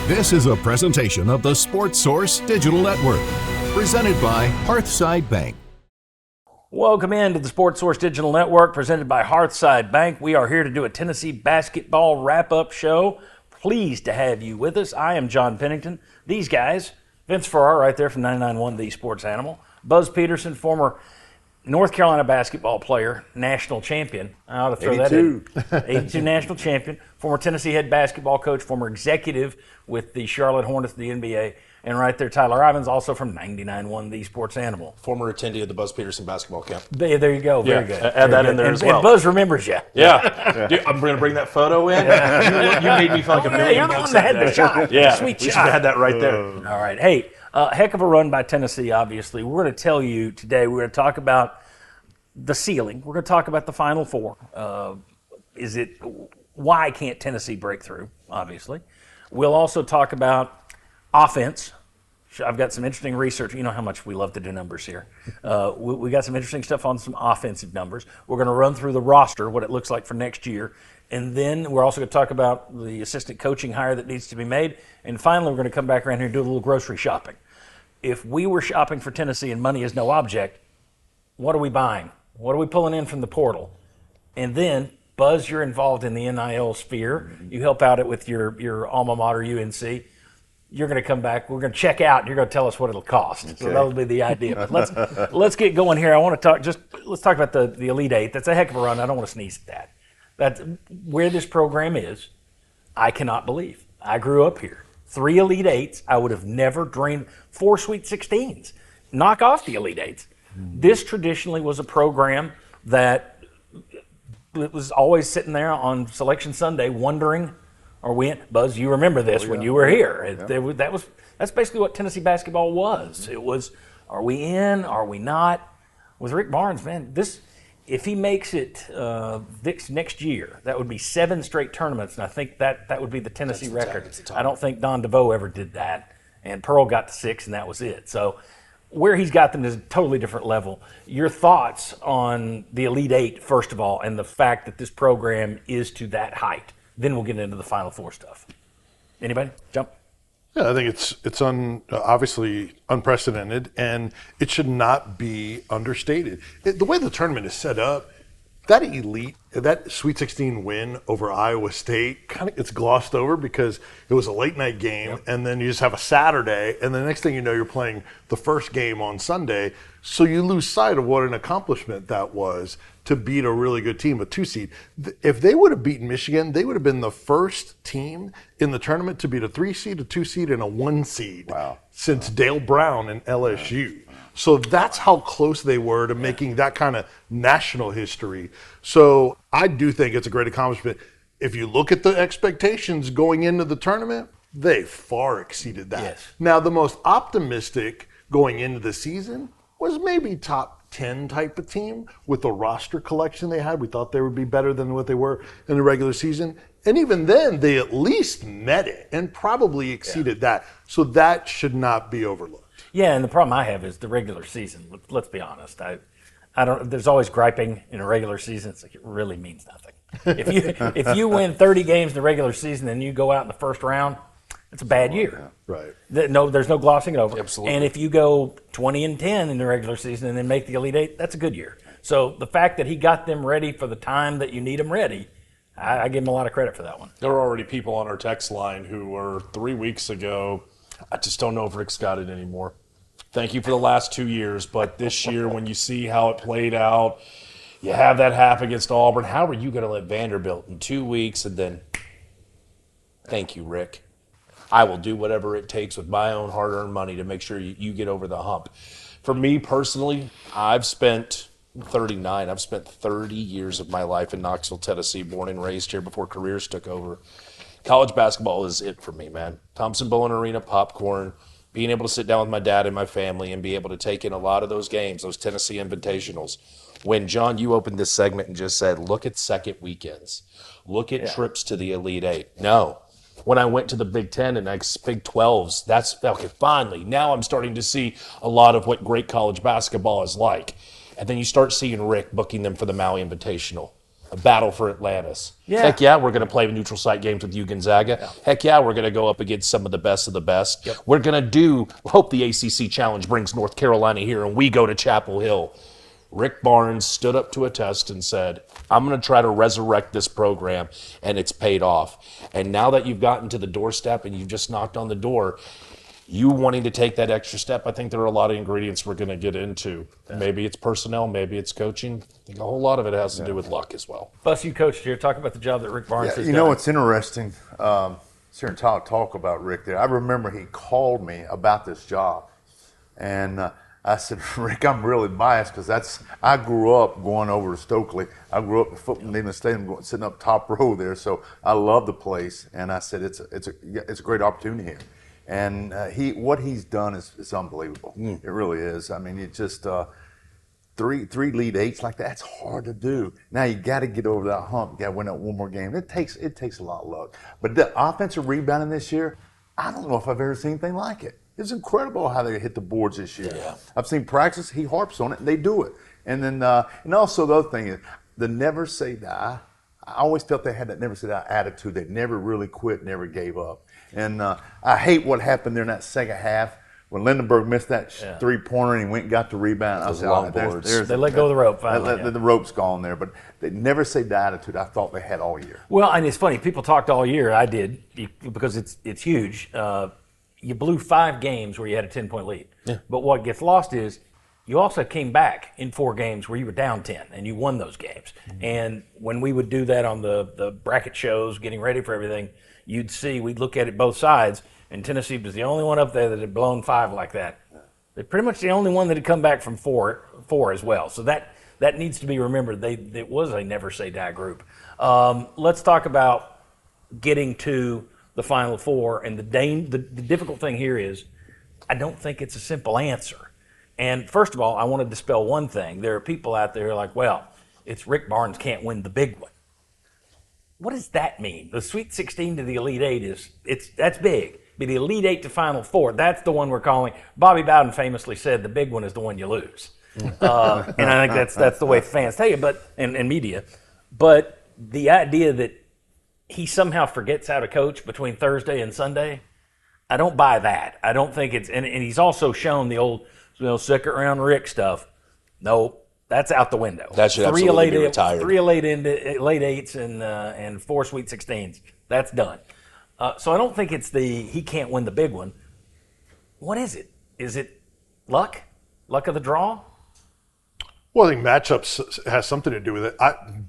This is a presentation of the Sports Source Digital Network, presented by Hearthside Bank. Welcome into the Sports Source Digital Network, presented by Hearthside Bank. We are here to do a Tennessee basketball wrap-up show. Pleased to have you with us. I am John Pennington. These guys, Vince Farrar right there from 99.1 The Sports Animal, Buzz Peterson, former North Carolina basketball player, national champion. I ought to throw 82. That in. 82 national champion, former Tennessee head basketball coach, former executive with the Charlotte Hornets of the NBA. And right there, Tyler Ivins, also from 99.1 The Sports Animal. Former attendee of the Buzz Peterson basketball camp. There you go. Very good. Add that in there as well. And Buzz remembers you. Yeah. Dude, I'm going to bring that photo in. You made me feel like a million. You're the one that had the shot. Yeah. Sweet we shot. should have had that right there. All right. Hey, heck of a run by Tennessee, obviously. We're going to tell you today, we're going to talk about the ceiling. We're going to talk about the Final Four. Why can't Tennessee break through, obviously. We'll also talk about offense. I've got some interesting research. You know how much we love to do numbers here. We got some interesting stuff on some offensive numbers. We're going to run through the roster, what it looks like for next year. And then we're also going to talk about the assistant coaching hire that needs to be made. And finally, we're going to come back around here and do a little grocery shopping. If we were shopping for Tennessee and money is no object, what are we buying? What are we pulling in from the portal? And then, Buzz, you're involved in the NIL sphere. You help out it with your alma mater, UNC. You're going to come back. We're going to check out, and you're going to tell us what it'll cost. Okay. So that'll be the idea. But let's get going here. I want to let's talk about the Elite Eight. That's a heck of a run. I don't want to sneeze at that. That's where this program is. I cannot believe. I grew up here. 3 Elite Eights. I would have never dreamed. 4 Sweet 16s. Knock off the Elite Eights. This traditionally was a program that was always sitting there on Selection Sunday wondering, are we in? Buzz, you remember this when you were here. That's basically what Tennessee basketball was. It was, are we in? Are we not? With Rick Barnes, man, if he makes it next year, that would be 7 straight tournaments, and I think that would be the Tennessee record. I don't think Don DeVoe ever did that, and Pearl got to 6, and that was it. So where he's got them is a totally different level. Your thoughts on the Elite Eight, first of all, and the fact that this program is to that height. Then we'll get into the Final Four stuff. Anybody? Jump. Yeah, I think it's obviously unprecedented, and it should not be understated. The way the tournament is set up, that Sweet 16 win over Iowa State kind of gets glossed over because it was a late night game, and then you just have a Saturday, and the next thing you know, you're playing the first game on Sunday. So you lose sight of what an accomplishment that was to beat a really good team, a 2 seed. If they would have beaten Michigan, they would have been the first team in the tournament to beat a 3 seed, a 2 seed, and a 1 seed since Dale Brown and LSU. So that's how close they were to making that kind of national history. So I do think it's a great accomplishment. If you look at the expectations going into the tournament, they far exceeded that. Yes. Now, the most optimistic going into the season was maybe top 10 type of team with the roster collection they had. We thought they would be better than what they were in the regular season. And even then, they at least met it and probably exceeded that. So that should not be overlooked. Yeah, and the problem I have is the regular season. Let's be honest. I don't. There's always griping in a regular season. It's like it really means nothing. If you win 30 games in the regular season and you go out in the first round, it's a bad year. Right. There's no glossing it over. Absolutely. And if you go 20-10 in the regular season and then make the Elite Eight, that's a good year. So the fact that he got them ready for the time that you need them ready, I give him a lot of credit for that one. There were already people on our text line who were 3 weeks ago, I just don't know if Rick's got it anymore. Thank you for the last 2 years, but this year when you see how it played out, you have that half against Auburn. How are you going to let Vanderbilt in 2 weeks and then, thank you, Rick. I will do whatever it takes with my own hard-earned money to make sure you get over the hump. For me personally, I've spent 39. I've spent 30 years of my life in Knoxville, Tennessee, born and raised here before careers took over. College basketball is it for me, man. Thompson-Boling Arena, popcorn, being able to sit down with my dad and my family and be able to take in a lot of those games, those Tennessee Invitationals. When, John, you opened this segment and just said, look at second weekends. Look at trips to the Elite Eight. No. When I went to the Big Ten and Big 12s, that's, okay, finally, now I'm starting to see a lot of what great college basketball is like. And then you start seeing Rick booking them for the Maui Invitational. a battle for Atlantis. Yeah. Heck yeah, we're going to play neutral site games with you, Gonzaga. Yeah. Heck yeah, we're going to go up against some of the best of the best. Yep. We're going to hope the ACC Challenge brings North Carolina here and we go to Chapel Hill. Rick Barnes stood up to a test and said, I'm going to try to resurrect this program, and it's paid off. And now that you've gotten to the doorstep and you've just knocked on the door, you wanting to take that extra step, I think there are a lot of ingredients we're going to get into. Yeah. Maybe it's personnel, maybe it's coaching. I think a whole lot of it has to do with luck as well. Bus, you coached here. Talk about the job that Rick Barnes has done. You know, it's interesting. Hearing talk about Rick there. I remember he called me about this job, and I said, Rick, I'm really biased because I grew up going over to Stokely. I grew up at Neyland Stadium, sitting up top row there, so I love the place. And I said, it's a great opportunity here. And what he's done is unbelievable. It really is. I mean, it just three lead eights like that's hard to do. Now you got to get over that hump. You got to win that one more game. It takes a lot of luck. But the offensive rebounding this year, I don't know if I've ever seen anything like it. It's incredible how they hit the boards this year. Yeah. I've seen practice. He harps on it, and they do it. And then, and also the other thing is the never say die. I always felt they had that never say die attitude. They never really quit, never gave up. And I hate what happened there in that second half when Lindenberg missed that three-pointer and he went and got the rebound. I said, they let go of the rope finally. The rope's gone there. But they never say die attitude I thought they had all year. Well, and it's funny. People talked all year. I did because it's huge. You blew 5 games where you had a 10-point lead. Yeah. But what gets lost is you also came back in 4 games where you were down 10 and you won those games. Mm-hmm. And when we would do that on the bracket shows, getting ready for everything, we'd look at it both sides, and Tennessee was the only one up there that had blown 5 like that. They're pretty much the only one that had come back from 4 as well. So that needs to be remembered. It was a never say die group. Let's talk about getting to the Final Four, and the difficult thing here is I don't think it's a simple answer. And first of all, I want to dispel one thing. There are people out there who are like, well, it's Rick Barnes can't win the big one. What does that mean? The Sweet 16 to the Elite 8 that's big. But the Elite 8 to Final Four, that's the one we're calling. Bobby Bowden famously said the big one is the one you lose. And I think that's the way fans tell you, and media. But the idea that he somehow forgets how to coach between Thursday and Sunday, I don't buy that. I don't think it's, and he's also shown the old, second round Rick stuff. No, that's out the window. That should absolutely be retired. 3 late eights and 4 Sweet 16s. That's done. So I don't think it's he can't win the big one. What is it? Is it luck? Luck of the draw? Well, I think matchups has something to do with it.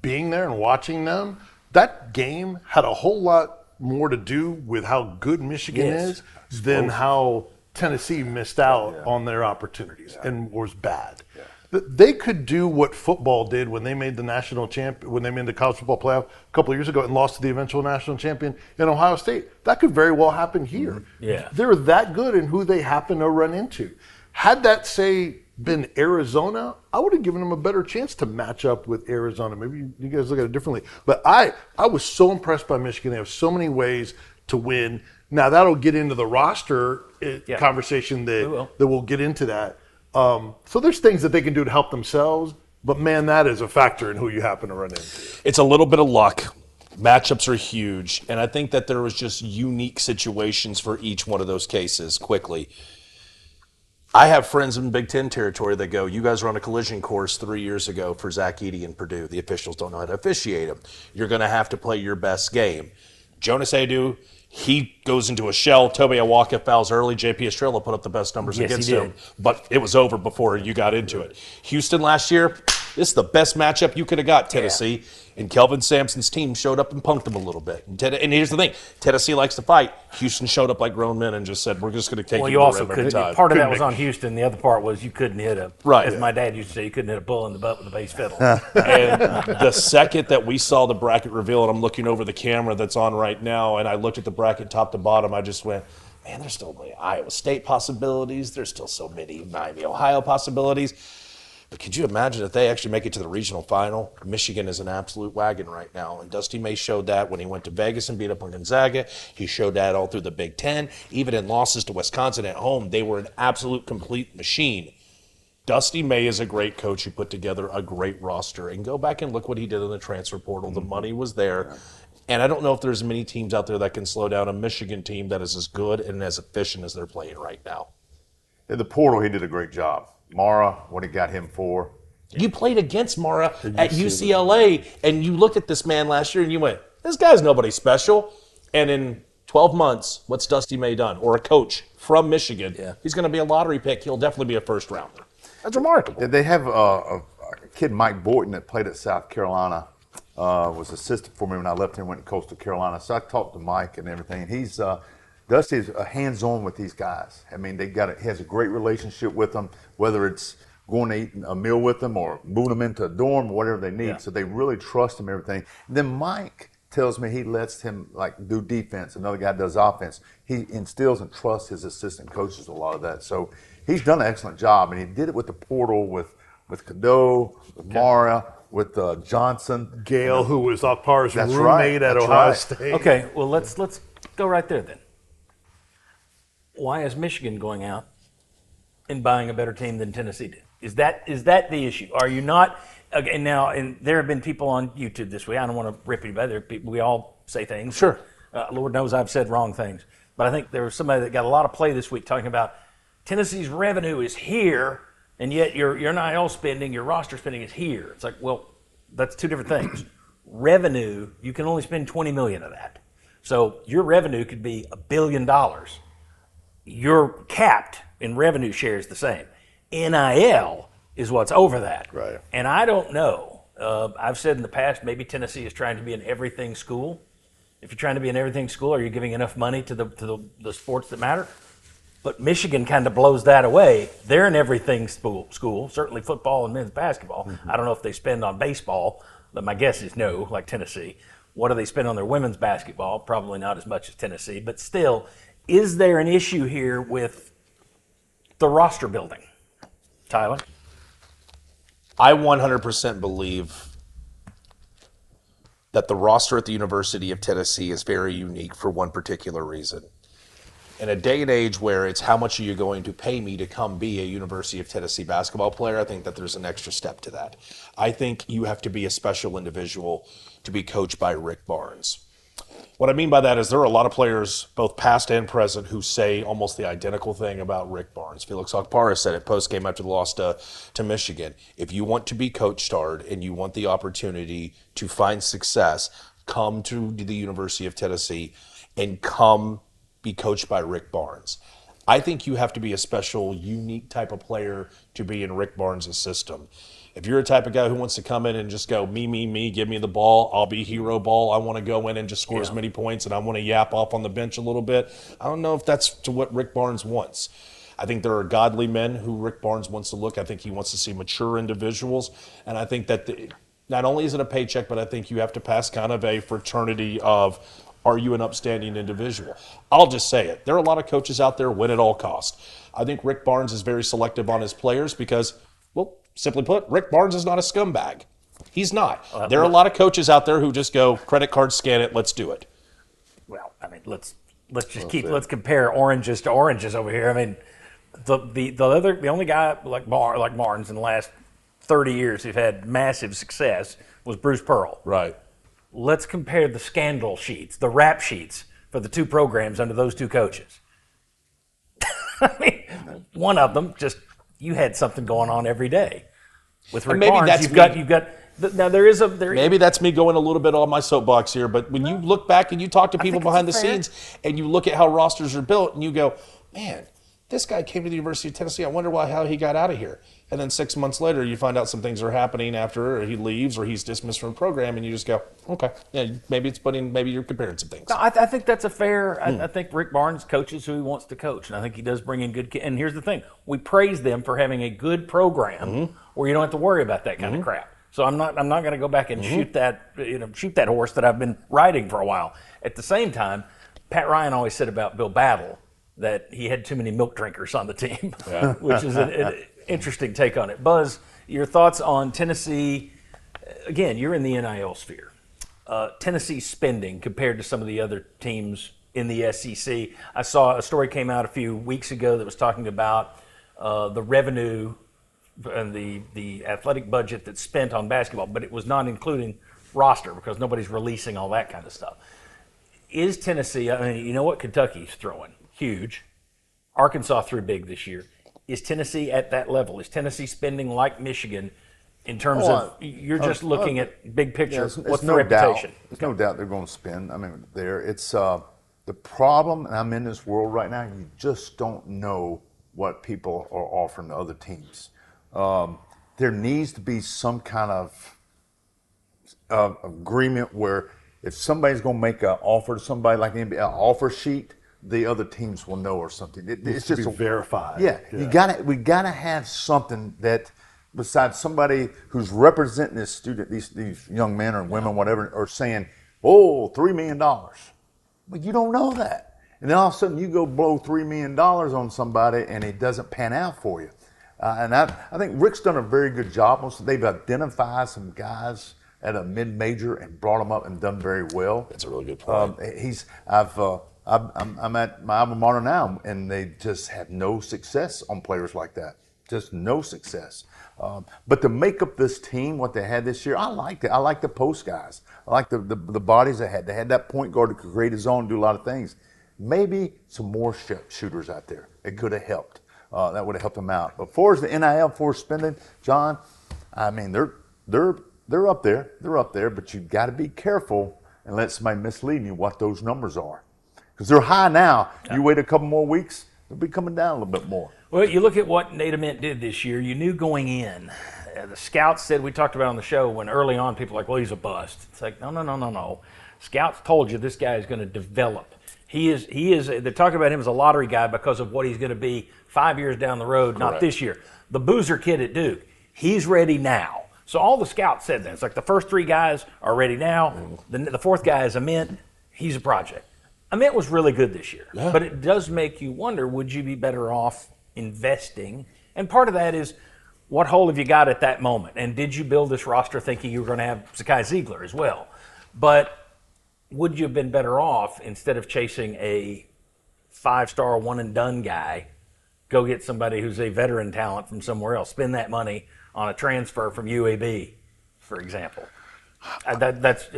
Being there and watching them, that game had a whole lot more to do with how good Michigan is than how Tennessee missed out on their opportunities and was bad. Yeah. They could do what football did when they made the when they made the college football playoff a couple of years ago and lost to the eventual national champion in Ohio State. That could very well happen here. Mm-hmm. Yeah. They're that good in who they happen to run into. Had that, say, been Arizona, I would have given them a better chance to match up with Arizona. Maybe you guys look at it differently. But I was so impressed by Michigan. They have so many ways to win. Now, that'll get into the roster conversation that we'll get into that. So there's things that they can do to help themselves. But, man, that is a factor in who you happen to run into. It's a little bit of luck. Matchups are huge. And I think that there was just unique situations for each one of those cases quickly. I have friends in Big Ten territory that go, you guys were on a collision course 3 years ago for Zach Edey and Purdue. The officials don't know how to officiate them. You're going to have to play your best game. Jonas Adu, he goes into a shell. Tobe Awaka fouls early. J.P. Estrella put up the best numbers against him. But it was over before you got into it. Houston last year, this is the best matchup you could have got, Tennessee. Yeah. And Kelvin Sampson's team showed up and punked them a little bit. And here's the thing. Tennessee likes to fight. Houston showed up like grown men and just said, we're just going to take you to the rim every time. Part of that was on Houston. The other part was you couldn't hit as my dad used to say, you couldn't hit a bull in the butt with a bass fiddle. And the second that we saw the bracket reveal, and I'm looking over the camera that's on right now, and I looked at the bracket top to bottom, I just went, man, there's still Iowa State possibilities. There's still so many Miami, Ohio possibilities. But could you imagine if they actually make it to the regional final? Michigan is an absolute wagon right now. And Dusty May showed that when he went to Vegas and beat up on Gonzaga. He showed that all through the Big Ten. Even in losses to Wisconsin at home, they were an absolute complete machine. Dusty May is a great coach. He put together a great roster. And go back and look what he did in the transfer portal. The money was there. Yeah. And I don't know if there's many teams out there that can slow down a Michigan team that is as good and as efficient as they're playing right now. In the portal, he did a great job. Mara, what he got him for. You played against Mara at UCLA, and you looked at this man last year and you went, this guy's nobody special. And in 12 months, what's Dusty May done? Or a coach from Michigan. Yeah. He's going to be a lottery pick. He'll definitely be a first rounder. That's remarkable. They have a kid, Mike Boynton, that played at South Carolina, was assistant for me when I left here and went to Coastal Carolina. So I talked to Mike and everything. And he's Dusty's hands-on with these guys. I mean, he has a great relationship with them, whether it's going to eat a meal with them or moving them into a dorm or whatever they need. Yeah. So they really trust him and everything. And then Mike tells me he lets him do defense. Another guy does offense. He instills and trusts his assistant coaches a lot of that. So he's done an excellent job, and he did it with the portal with Cadeau, with Mara, with Johnson. Gale, who was Akpar's roommate at Ohio State. Okay, well, let's go right there then. Why is Michigan going out and buying a better team than Tennessee did? Is that the issue? Are you not? Okay, now, and there have been people on YouTube this week. I don't want to rip anybody. There are people, we all say things. Sure. Lord knows I've said wrong things. But I think there was somebody that got a lot of play this week talking about Tennessee's revenue is here, and yet your NIL spending, your roster spending is here. It's like, well, that's two different things. Revenue, you can only spend $20 million of that. So your revenue could be $1 billion. You're capped in revenue shares the same. NIL is what's over that. Right. And I don't know. I've said in the past, maybe Tennessee is trying to be an everything school. If you're trying to be an everything school, are you giving enough money to the sports that matter? But Michigan kind of blows that away. They're an everything school, certainly football and men's basketball. Mm-hmm. I don't know if they spend on baseball, but my guess is no, like Tennessee. What do they spend on their women's basketball? Probably not as much as Tennessee. But still, is there an issue here with the roster building? Tyler? I 100% believe that the roster at the University of Tennessee is very unique for one particular reason. In a day and age where it's how much are you going to pay me to come be a University of Tennessee basketball player, I think that there's an extra step to that. I think you have to be a special individual to be coached by Rick Barnes. What I mean by that is there are a lot of players, both past and present, who say almost the identical thing about Rick Barnes. Felix Akpara said it post-game after the loss to Michigan. If you want to be coach-starred and you want the opportunity to find success, come to the University of Tennessee and come be coached by Rick Barnes. I think you have to be a special, unique type of player to be in Rick Barnes' system. If you're a type of guy who wants to come in and just go, me, give me the ball, I'll be hero ball, I want to go in and just score as many points and I want to yap off on the bench a little bit, I don't know if that's to what Rick Barnes wants. I think there are godly men who Rick Barnes wants to look. I think he wants to see mature individuals. And I think that not only is it a paycheck, but I think you have to pass kind of a fraternity of, are you an upstanding individual? I'll just say it. There are a lot of coaches out there win at all costs. I think Rick Barnes is very selective on his players because, well, simply put, Rick Barnes is not a scumbag. He's not. There are a lot of coaches out there who just go, credit card, scan it, let's do it. Well, I mean, let's compare oranges to oranges over here. I mean, the only guy like Barnes in the last 30 years who've had massive success was Bruce Pearl. Right. Let's compare the scandal sheets, the rap sheets for the two programs under those two coaches. I mean, one of them just, you had something going on every day. With Rick Barnes, you've got. Now maybe that's me going a little bit on my soapbox here, but when you look back and you talk to people behind the scenes and you look at how rosters are built and you go, man, this guy came to the University of Tennessee. I wonder how he got out of here. And then 6 months later, you find out some things are happening after he leaves or he's dismissed from the program, and you just go, okay, yeah, maybe you're comparing some things. No, I think that's a fair. I think Rick Barnes coaches who he wants to coach, and I think he does bring in good. And here's the thing: we praise them for having a good program where you don't have to worry about that kind of crap. So I'm not going to go back and shoot that horse that I've been riding for a while. At the same time, Pat Ryan always said about Bill Battle that he had too many milk drinkers on the team, which is an interesting take on it. Buzz, your thoughts on Tennessee? Again, you're in the NIL sphere. Tennessee spending compared to some of the other teams in the SEC. I saw a story came out a few weeks ago that was talking about the revenue and the athletic budget that's spent on basketball, but it was not including roster because nobody's releasing all that kind of stuff. Is Tennessee, I mean, you know what Kentucky's throwing? Huge. Arkansas threw big this year. Is Tennessee at that level? Is Tennessee spending like Michigan in terms of, you're just looking at big picture, what's the reputation? There's no doubt they're going to spend. I mean, it's the problem, and I'm in this world right now, you just don't know what people are offering to other teams. There needs to be some kind of agreement where if somebody's going to make an offer to somebody like an offer sheet, the other teams will know or something. It's just verified. Yeah, we gotta have something that besides somebody who's representing this student, these young men or women, whatever, are saying, "Oh, $3 million," but you don't know that, and then all of a sudden you go blow $3 million on somebody and it doesn't pan out for you. And I think Rick's done a very good job. They've identified some guys at a mid-major and brought them up and done very well. That's a really good point. I'm at my alma mater now, and they just have no success on players like that. Just no success. But to make up this team, what they had this year, I liked it. I like the post guys. I like the bodies they had. They had that point guard who could create his own and do a lot of things. Maybe some more shooters out there. It could have helped. That would have helped them out. But as far as the NIL for spending, John, I mean, they're up there. They're up there, but you've got to be careful and let somebody mislead you what those numbers are. Because they're high now. You wait a couple more weeks, they'll be coming down a little bit more. Well, you look at what Nate Ament did this year. You knew going in. The scouts said, we talked about on the show, when early on people were like, well, he's a bust. It's like, no. Scouts told you this guy is going to develop. He is. They're talking about him as a lottery guy because of what he's going to be 5 years down the road, not this year. The Boozer kid at Duke, he's ready now. So all the scouts said that. It's like the first three guys are ready now. The fourth guy is Ament. He's a project. Ament was really good this year, but it does make you wonder, would you be better off investing? And part of that is, what hole have you got at that moment? And did you build this roster thinking you were going to have Zakai Ziegler as well? But would you have been better off, instead of chasing a 5-star one-and-done guy, go get somebody who's a veteran talent from somewhere else, spend that money on a transfer from UAB, for example? I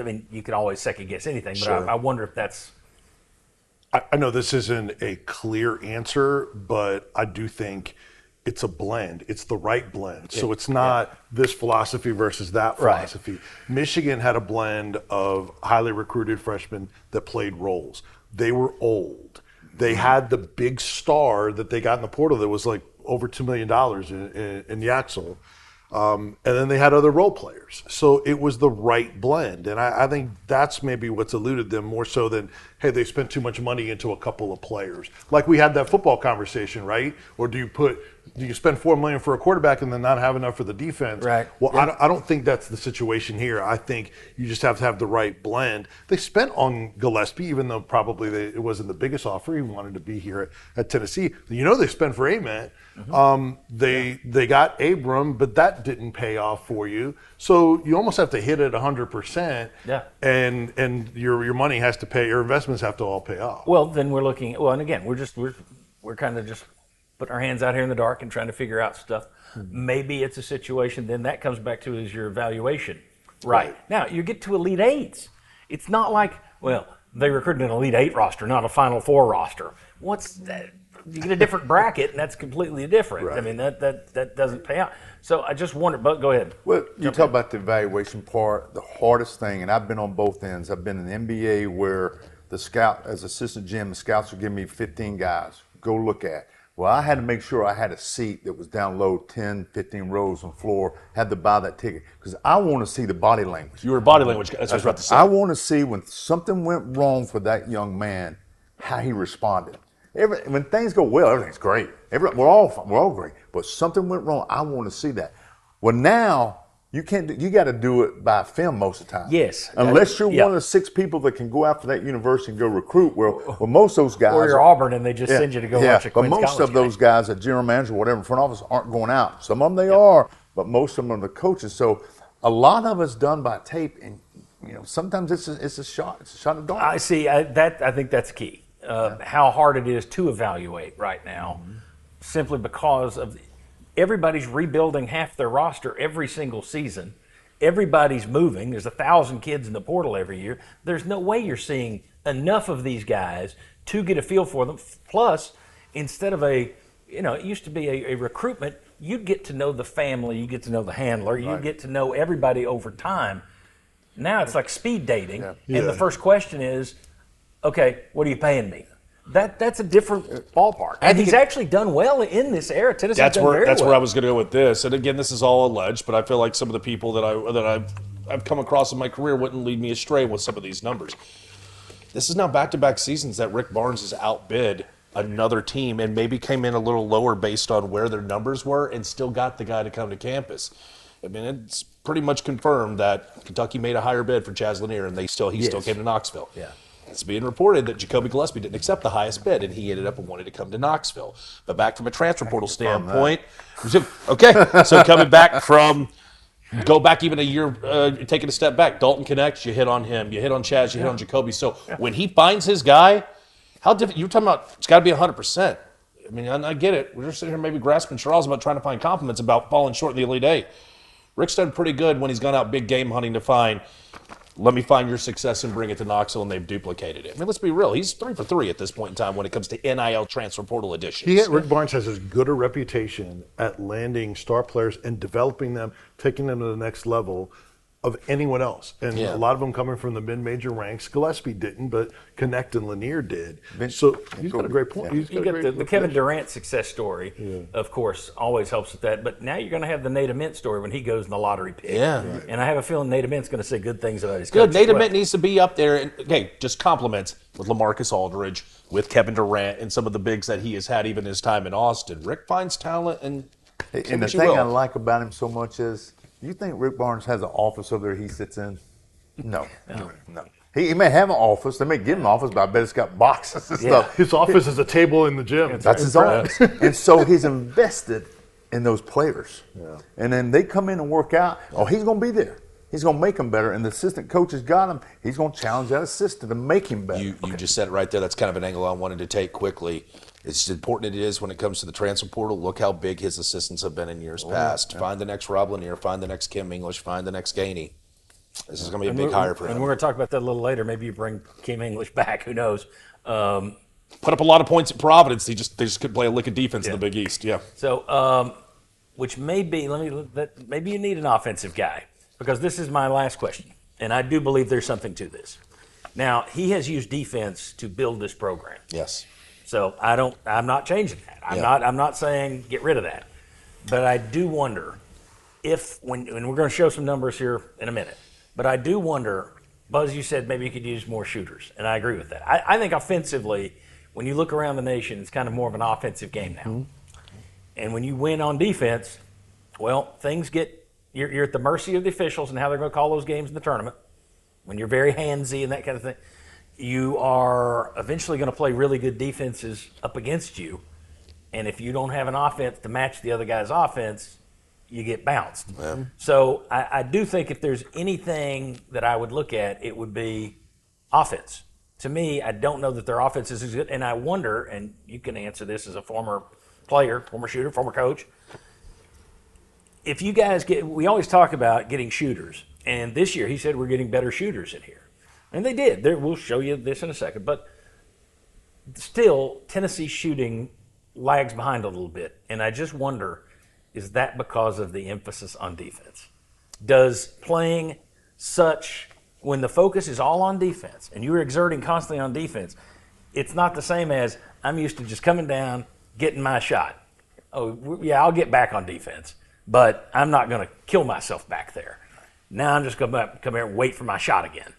mean, you can always second-guess anything, but I wonder if that's... I know this isn't a clear answer, but I do think it's a blend. It's the right blend. So it's not this philosophy versus that philosophy. Right. Michigan had a blend of highly recruited freshmen that played roles. They were old. They had the big star that they got in the portal that was like over $2 million in Yaxel. And then they had other role players. So it was the right blend. And I think that's maybe what's eluded them more so than, hey, they spent too much money into a couple of players. Like we had that football conversation, right? Or do you spend $4 million for a quarterback and then not have enough for the defense? Right. Well, I don't think that's the situation here. I think you just have to have the right blend. They spent on Gillespie, even though probably it wasn't the biggest offer. He wanted to be here at Tennessee. You know, they spent for Ament. They got Abram, but that didn't pay off for you. So you almost have to hit it 100%. Yeah. And your money has to pay. Your investments have to all pay off. Well, then we're looking. Well, and again, we're kind of just putting our hands out here in the dark and trying to figure out stuff. Maybe it's a situation. Then that comes back to is your evaluation. Right. Now you get to Elite Eights. It's not like, well, they recruited an Elite Eight roster, not a Final Four roster. What's that? You get a different bracket, and that's completely different. Right. I mean, that doesn't pay out. So I just wonder, but go ahead. Well, you talk about the evaluation part, the hardest thing, and I've been on both ends. I've been in the NBA where the scout, as assistant GM, the scouts would give me 15 guys, go look at. Well, I had to make sure I had a seat that was down low, 10, 15 rows on the floor, had to buy that ticket, because I want to see the body language. You were a body language guy, that's what I was about to say. I want to see when something went wrong for that young man, how he responded. When things go well, everything's great. We're all great. But something went wrong. I want to see that. Well, now you can't. You got to do it by film most of the time. Yes. Unless you're one of the 6 people that can go after that university and go recruit. Well, most of those guys. Or you're Auburn and they just send you to go watch a Queens But most of those guys, a general manager, or whatever, in front office, aren't going out. Some of them they are, but most of them are the coaches. So a lot of it's done by tape, and sometimes it's a shot. It's a shot in the dark. I see. I think that's key. How hard it is to evaluate right now, simply because of everybody's rebuilding half their roster every single season. Everybody's moving. There's 1,000 kids in the portal every year. There's no way you're seeing enough of these guys to get a feel for them. Plus, instead of it used to be a recruitment, you'd get to know the family, you get to know the handler, you get to know everybody over time. Now it's like speed dating, and the first question is, okay, what are you paying me? That's a different ballpark. And he's actually done well in this era. Tennessee's done very well. That's where I was going to go with this. And again, this is all alleged, but I feel like some of the people that I've come across in my career wouldn't lead me astray with some of these numbers. This is now back-to-back seasons that Rick Barnes has outbid another team and maybe came in a little lower based on where their numbers were and still got the guy to come to campus. I mean, it's pretty much confirmed that Kentucky made a higher bid for Chaz Lanier, and he still came to Knoxville. Yeah. It's being reported that Jacoby Gillespie didn't accept the highest bid, and he ended up wanting to come to Knoxville. But back from a transfer portal standpoint, okay, so coming back go back even a year, taking a step back. Dalton connects, you hit on him, you hit on Chaz, you hit on Jacoby. So when he finds his guy, how different? You're talking about it's got to be 100%. I mean, I get it. We're just sitting here maybe grasping straws about trying to find compliments about falling short in the Elite Eight. Rick's done pretty good when he's gone out big game hunting to find, let me find your success and bring it to Knoxville, and they've duplicated it. I mean, let's be real. He's 3 for 3 at this point in time when it comes to NIL transfer portal additions. Rick Barnes has as good a reputation at landing star players and developing them, taking them to the next level of anyone else. And a lot of them coming from the mid-major ranks. Gillespie didn't, but Connect and Lanier did. So he's got a great point. You got the Kevin Durant success story, of course, always helps with that. But now you're going to have the Nate Ament story when he goes in the lottery pick. Yeah. Right. And I have a feeling Nate Ament's going to say good things about his coach. Good. Nate Ament needs to be up there. And, okay, just compliments with LaMarcus Aldridge, with Kevin Durant, and some of the bigs that he has had even his time in Austin. Rick finds talent. And the thing I like about him so much is, you think Rick Barnes has an office over there he sits in? No. He may have an office. They may give him an office, but I bet it's got boxes and stuff. His office is a table in the gym. That's his office. And so he's invested in those players. Yeah. And then they come in and work out. Oh, he's going to be there. He's going to make them better. And the assistant coach has got him. He's going to challenge that assistant to make him better. You just said it right there. That's kind of an angle I wanted to take quickly. It's important it is when it comes to the transfer portal. Look how big his assistants have been in years past. Yeah. Find the next Rob Lanier, find the next Kim English, find the next Gainey. This is going to be a big hire for him. And we're going to talk about that a little later. Maybe you bring Kim English back. Who knows? Put up a lot of points at Providence. They just couldn't play a lick of defense in the Big East. Yeah. So, which may be maybe you need an offensive guy, because this is my last question, and I do believe there's something to this. Now, he has used defense to build this program. Yes. So I'm not changing that. I'm not saying get rid of that. But I do wonder if and we're going to show some numbers here in a minute, but I do wonder, Buzz, you said maybe you could use more shooters, and I agree with that. I think offensively, when you look around the nation, it's kind of more of an offensive game now. Mm-hmm. And when you win on defense, well, you're at the mercy of the officials and how they're going to call those games in the tournament. When you're very handsy and that kind of thing, you are eventually going to play really good defenses up against you. And if you don't have an offense to match the other guy's offense, you get bounced. Yeah. So I do think if there's anything that I would look at, it would be offense. To me, I don't know that their offense is as good. And I wonder, and you can answer this as a former player, former shooter, former coach, if you guys we always talk about getting shooters. And this year he said we're getting better shooters in here. And they did. We'll show you this in a second. But still, Tennessee's shooting lags behind a little bit. And I just wonder, is that because of the emphasis on defense? Does playing when the focus is all on defense and you're exerting constantly on defense, it's not the same as I'm used to just coming down, getting my shot. Oh, yeah, I'll get back on defense, but I'm not going to kill myself back there. Now I'm just going to come here and wait for my shot again.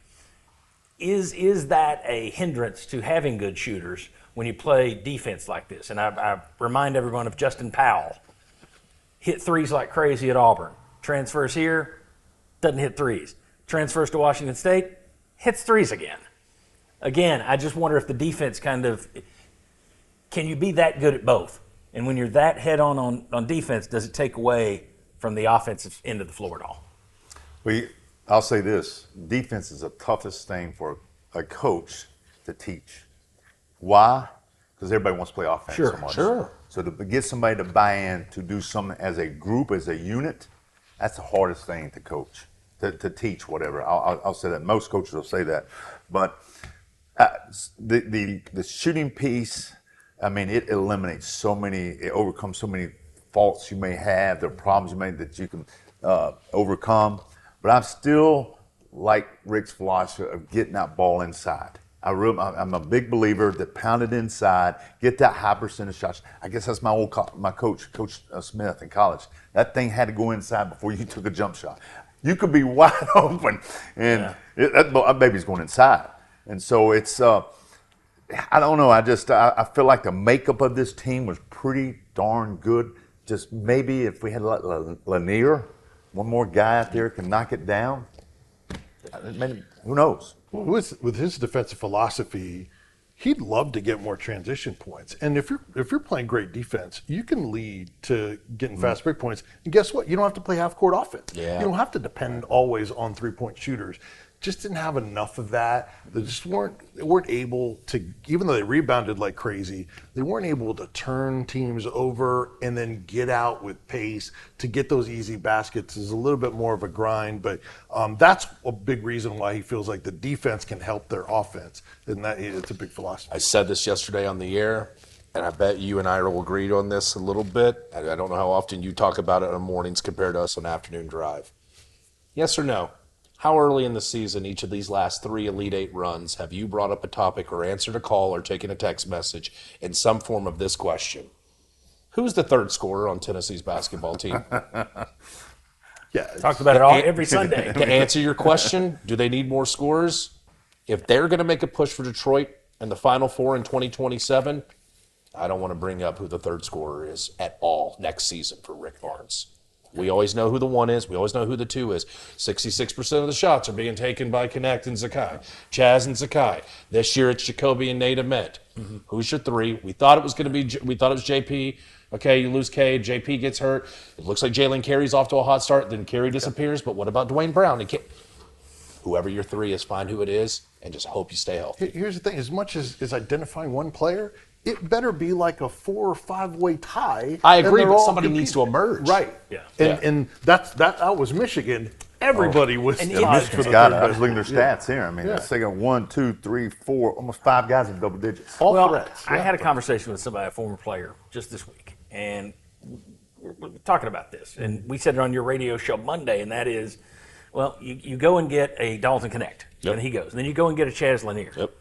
Is that a hindrance to having good shooters when you play defense like this? And I remind everyone of Justin Powell. Hit threes like crazy at Auburn. Transfers here, doesn't hit threes. Transfers to Washington State, hits threes again. Again, I just wonder if the defense can you be that good at both? And when you're that head-on defense, does it take away from the offensive end of the floor at all? Well, I'll say this. Defense is the toughest thing for a coach to teach. Why? because everybody wants to play offense so much. Sure. So to get somebody to buy in to do something as a group, as a unit, that's the hardest thing to coach, to teach, whatever. I'll say that. Most coaches will say that. But the shooting piece, I mean, it eliminates it overcomes so many faults you may have, the problems that you can overcome. But I'm still like Rick's philosophy of getting that ball inside. I'm a big believer that pound it inside, get that high percentage shots. I guess that's my coach, Coach Smith in college. That thing had to go inside before you took a jump shot. You could be wide open, and that baby's going inside. And so it's, I don't know. I feel like the makeup of this team was pretty darn good. Just maybe if we had Lanier, one more guy out there can knock it down. Maybe, who knows? Well, with his defensive philosophy, he'd love to get more transition points. And if you're playing great defense, you can lead to getting fast break points. And guess what? You don't have to play half court offense. Yeah. You don't have to depend always on 3-point shooters. Just didn't have enough of that. They just weren't able to, even though they rebounded like crazy, they weren't able to turn teams over and then get out with pace to get those easy baskets. Is a little bit more of a grind, but that's a big reason why he feels like the defense can help their offense, and that it's a big philosophy. I said this yesterday on the air, and I bet you and I will agree on this a little bit. I don't know how often you talk about it on mornings compared to us on afternoon drive. Yes or no? How early in the season, each of these last 3 Elite Eight runs, have you brought up a topic or answered a call or taken a text message in some form of this question? Who's the third scorer on Tennessee's basketball team? Yeah, Talked about it every Sunday. To answer your question, do they need more scorers? If they're going to make a push for Detroit in the Final Four in 2027, I don't want to bring up who the third scorer is at all next season for Rick Barnes. We always know who the one is. We always know who the two is. 66% of the shots are being taken by Connect and Zakai. Chaz and Zakai. This year it's Jacoby and Nate Ahmed. Mm-hmm. Who's your three? We thought it was JP. Okay, you lose Cade. JP gets hurt. It looks like Jalen Carey's off to a hot start. Then Carey disappears. But what about Dwayne Brown? Whoever your three is, find who it is, and just hope you stay healthy. Here's the thing. As much as identifying one player, it better be like a 4 or 5-way tie. I agree, but somebody needs to emerge. Right. Yeah. And that was Michigan. Everybody was tied for Michigan's the got third it. I was best. looking at their stats here. I mean, they got 1, 2, 3, 4, almost 5 guys in double digits. All threats. I had a conversation with somebody, a former player, just this week, and we're talking about this. And we said it on your radio show Monday, and that is, well, you go and get a Dalton Connect, and he goes. And then you go and get a Chaz Lanier. Yep.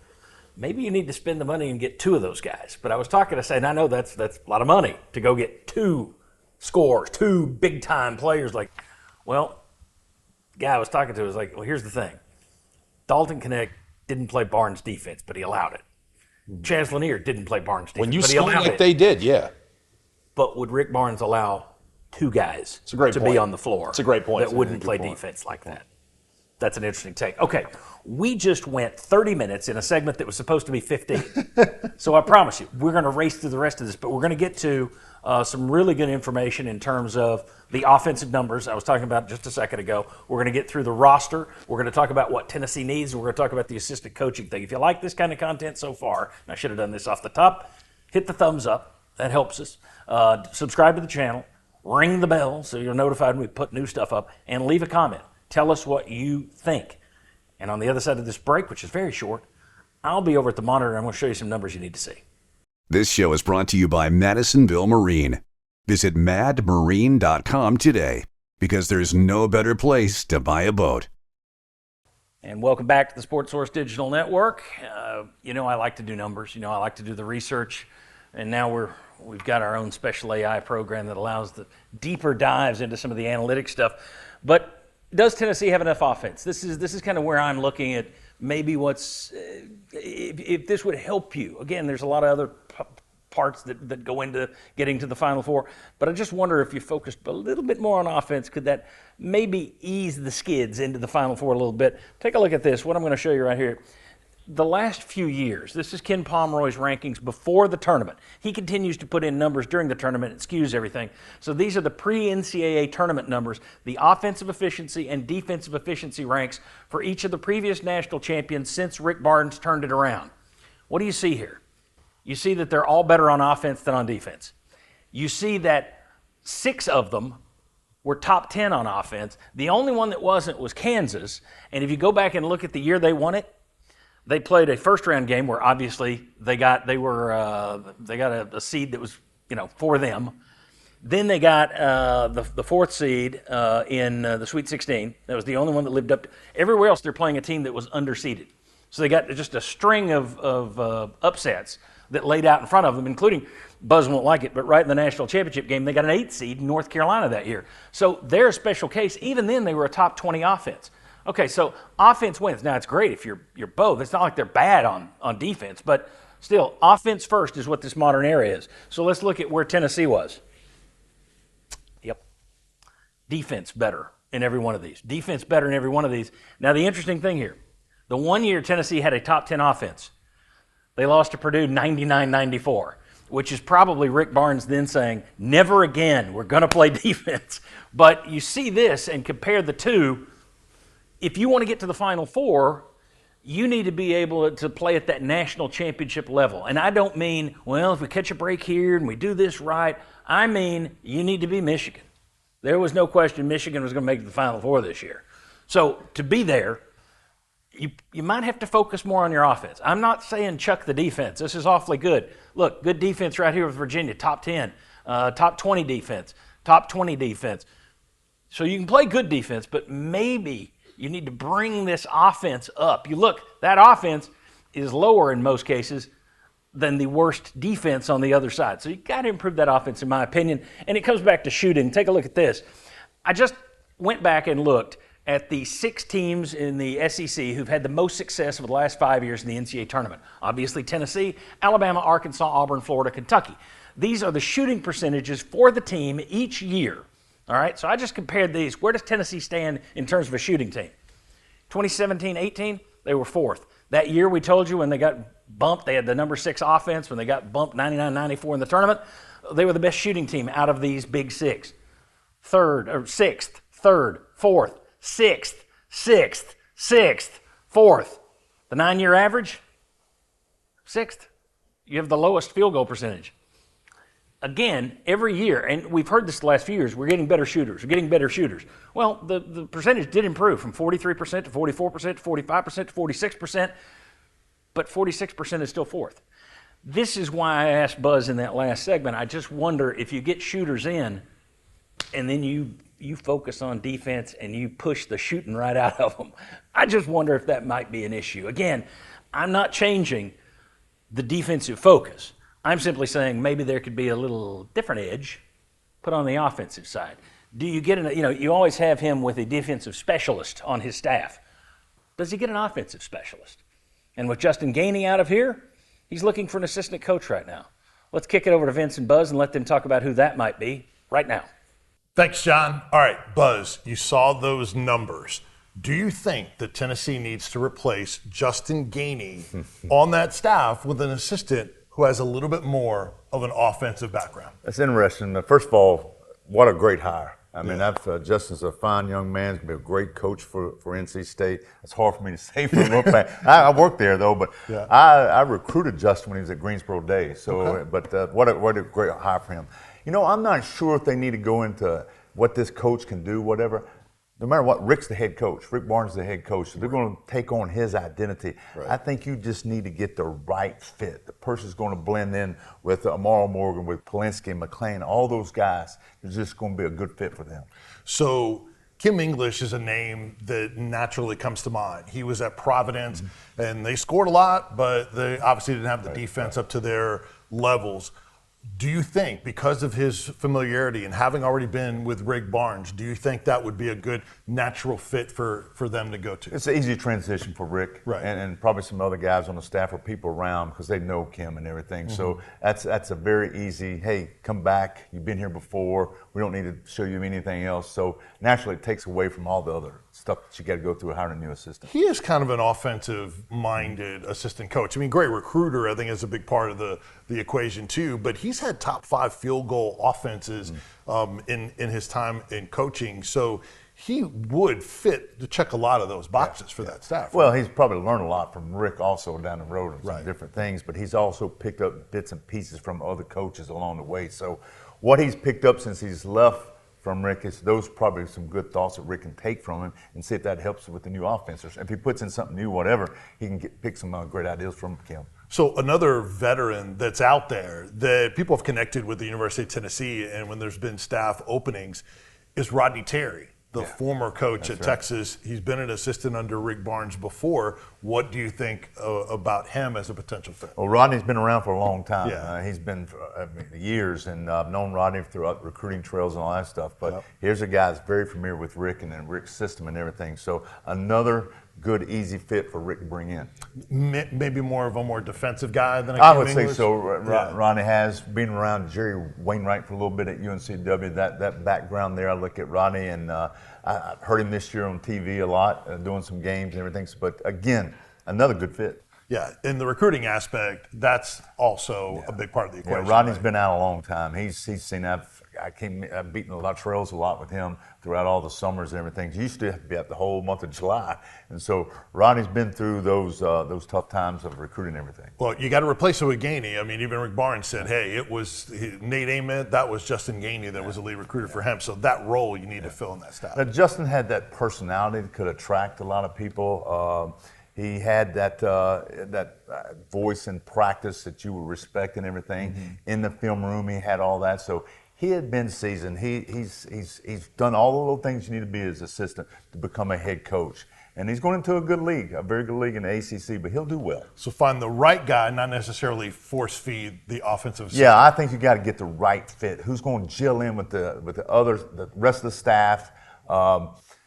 Maybe you need to spend the money and get 2 of those guys. But I was talking to say, and I know that's a lot of money to go get 2 scores, 2 big-time players. Like, well, the guy I was talking to was like, well, here's the thing. Dalton Connect didn't play Barnes' defense, but he allowed it. Chaz Lanier didn't play Barnes' defense, When you but he swing allowed like it. they did, yeah. But would Rick Barnes allow 2 guys a great to point. be on the floor It's a great point. that wouldn't play defense like that? That's an interesting take. Okay, we just went 30 minutes in a segment that was supposed to be 15. So I promise you, we're going to race through the rest of this, but we're going to get to some really good information in terms of the offensive numbers I was talking about just a second ago. We're going to get through the roster. We're going to talk about what Tennessee needs, and we're going to talk about the assistant coaching thing. If you like this kind of content so far, and I should have done this off the top, hit the thumbs up. That helps us. Subscribe to the channel. Ring the bell so you're notified when we put new stuff up, and leave a comment. Tell us what you think. And on the other side of this break, which is very short, I'll be over at the monitor and I'm going to show you some numbers you need to see. This show is brought to you by Madisonville Marine. Visit madmarine.com today because there's no better place to buy a boat. And welcome back to the Sports Source Digital Network. I like to do numbers. I like to do the research. And now we've got our own special AI program that allows the deeper dives into some of the analytic stuff. But does Tennessee have enough offense? This is kind of where I'm looking at maybe what's if this would help you. Again, there's a lot of other parts that go into getting to the Final Four, but I just wonder if you focused a little bit more on offense, could that maybe ease the skids into the Final Four a little bit? Take a look at this. What I'm going to show you right here. The last few years, this is Ken Pomeroy's rankings before the tournament. He continues to put in numbers during the tournament. It skews everything. So these are the pre-NCAA tournament numbers, the offensive efficiency and defensive efficiency ranks for each of the previous national champions since Rick Barnes turned it around. What do you see here? You see that they're all better on offense than on defense. You see that 6 of them were top 10 on offense. The only one that wasn't was Kansas. And if you go back and look at the year they won it, they played a first-round game where obviously they got a seed that was for them. Then they got the 4th seed in the Sweet 16. That was the only one that lived up to. Everywhere else they're playing a team that was underseeded. So they got just a string of upsets that laid out in front of them, including, Buzz won't like it, but right in the national championship game, they got an 8th seed in North Carolina that year. So they're a special case. Even then, they were a top 20 offense. Okay, so offense wins. Now, it's great if you're both. It's not like they're bad on defense, but still, offense first is what this modern era is. So let's look at where Tennessee was. Yep. Defense better in every one of these. Defense better in every one of these. Now, the interesting thing here, the one year Tennessee had a top 10 offense, they lost to Purdue 99-94, which is probably Rick Barnes then saying, never again, we're going to play defense. But you see this and compare the two. If you want to get to the Final Four, you need to be able to play at that national championship level. And I don't mean, well, if we catch a break here and we do this right. I mean, you need to be Michigan. There was no question Michigan was going to make it to the Final Four this year. So to be there, you might have to focus more on your offense. I'm not saying chuck the defense. This is awfully good. Look, good defense right here with Virginia, top 10, top 20 defense, top 20 defense. So you can play good defense, but maybe you need to bring this offense up. You look, that offense is lower in most cases than the worst defense on the other side. So you got to improve that offense, in my opinion. And it comes back to shooting. Take a look at this. I just went back and looked at the 6 teams in the SEC who've had the most success over the last 5 years in the NCAA tournament. Obviously, Tennessee, Alabama, Arkansas, Auburn, Florida, Kentucky. These are the shooting percentages for the team each year. All right, so I just compared these. Where does Tennessee stand in terms of a shooting team? 2017-18, they were 4th. That year we told you when they got bumped, they had the number 6 offense. When they got bumped 99-94 in the tournament, they were the best shooting team out of these big 6. 6th, 3rd, 4th, 6th, 6th, 6th, 4th. The 9-year average, 6th. You have the lowest field goal percentage. Again, every year, and we've heard this the last few years, we're getting better shooters, we're getting better shooters. Well, the percentage did improve from 43% to 44% to 45% to 46%, but 46% is still 4th. This is why I asked Buzz in that last segment, I just wonder if you get shooters in and then you focus on defense and you push the shooting right out of them. I just wonder if that might be an issue. Again, I'm not changing the defensive focus. I'm simply saying maybe there could be a little different edge put on the offensive side. Do you get you always have him with a defensive specialist on his staff. Does he get an offensive specialist? And with Justin Gainey out of here, he's looking for an assistant coach right now. Let's kick it over to Vince and Buzz and let them talk about who that might be right now. Thanks, John. All right, Buzz, you saw those numbers. Do you think that Tennessee needs to replace Justin Gainey on that staff with an assistant who has a little bit more of an offensive background? That's interesting. First of all, what a great hire. I mean, Justin's a fine young man. He's going to be a great coach for NC State. It's hard for me to say for a fan. I worked there, though, but I recruited Justin when he was at Greensboro Days. So, But what a great hire for him. I'm not sure if they need to go into what this coach can do, whatever. No matter what, Rick's the head coach. Rick Barnes is the head coach. So they're going to take on his identity. Right. I think you just need to get the right fit. The person's going to blend in with Amaro Morgan, with Polinsky, McClain, all those guys. It's just going to be a good fit for them. So Kim English is a name that naturally comes to mind. He was at Providence, and they scored a lot, but they obviously didn't have the defense up to their levels. Do you think, because of his familiarity and having already been with Rick Barnes, do you think that would be a good natural fit for them to go to? It's an easy transition for Rick, right. and probably some other guys on the staff or people around because they know Kim and everything. So that's a very easy, hey, come back. You've been here before. We don't need to show you anything else. So naturally it takes away from all the other stuff that you got to go through hiring a new assistant. He is kind of an offensive-minded assistant coach. I mean, great recruiter, I think, is a big part of the equation too, but he's had top 5 field goal offenses in his time in coaching. So he would fit to check a lot of those boxes for that staff. Well, he's probably learned a lot from Rick also down the road and some Right. different things, but he's also picked up bits and pieces from other coaches along the way. So what he's picked up since he's left from Rick is those probably some good thoughts that Rick can take from him and see if that helps with the new offense. If he puts in something new, whatever, he can pick some great ideas from Kim. So another veteran that's out there that people have connected with the University of Tennessee, and when there's been staff openings, is Rodney Terry, the former coach at Texas. He's been an assistant under Rick Barnes before. What do you think about him as a potential fit? Well, Rodney's been around for a long time. Yeah. He's been for years, and I've known Rodney throughout recruiting trails and all that stuff. But here's a guy that's very familiar with Rick and Rick's system and everything. So another good, easy fit for Rick to bring in. Maybe more of a more defensive guy than a I Kim would say English? so. Ronnie has been around Jerry Wainwright for a little bit at UNCW. That background there, I look at Ronnie, and I heard him this year on TV a lot, doing some games and everything. But again, another good fit. Yeah, in the recruiting aspect, that's also a big part of the equation. Yeah, Rodney's been out a long time. He's seen I've beaten a lot of trails a lot with him throughout all the summers and everything. He used to have to be at the whole month of July, and so Rodney's been through those tough times of recruiting and everything. Well, you got to replace it with Gainey. I mean, even Rick Barnes said, "Hey, it was Nate Ament. That was Justin Gainey that was the lead recruiter for him." So that role you need to fill in that staff. Now, Justin had that personality that could attract a lot of people. He had that voice in practice that you would respect and everything. Mm-hmm. In the film room, he had all that. So he had been seasoned. He's done all the little things you need to be as assistant to become a head coach. And he's going into a good league, a very good league in the ACC, but he'll do well. So find the right guy, not necessarily force feed the offensive. Yeah, I think you got to get the right fit. Who's going to gel in with the rest of the staff?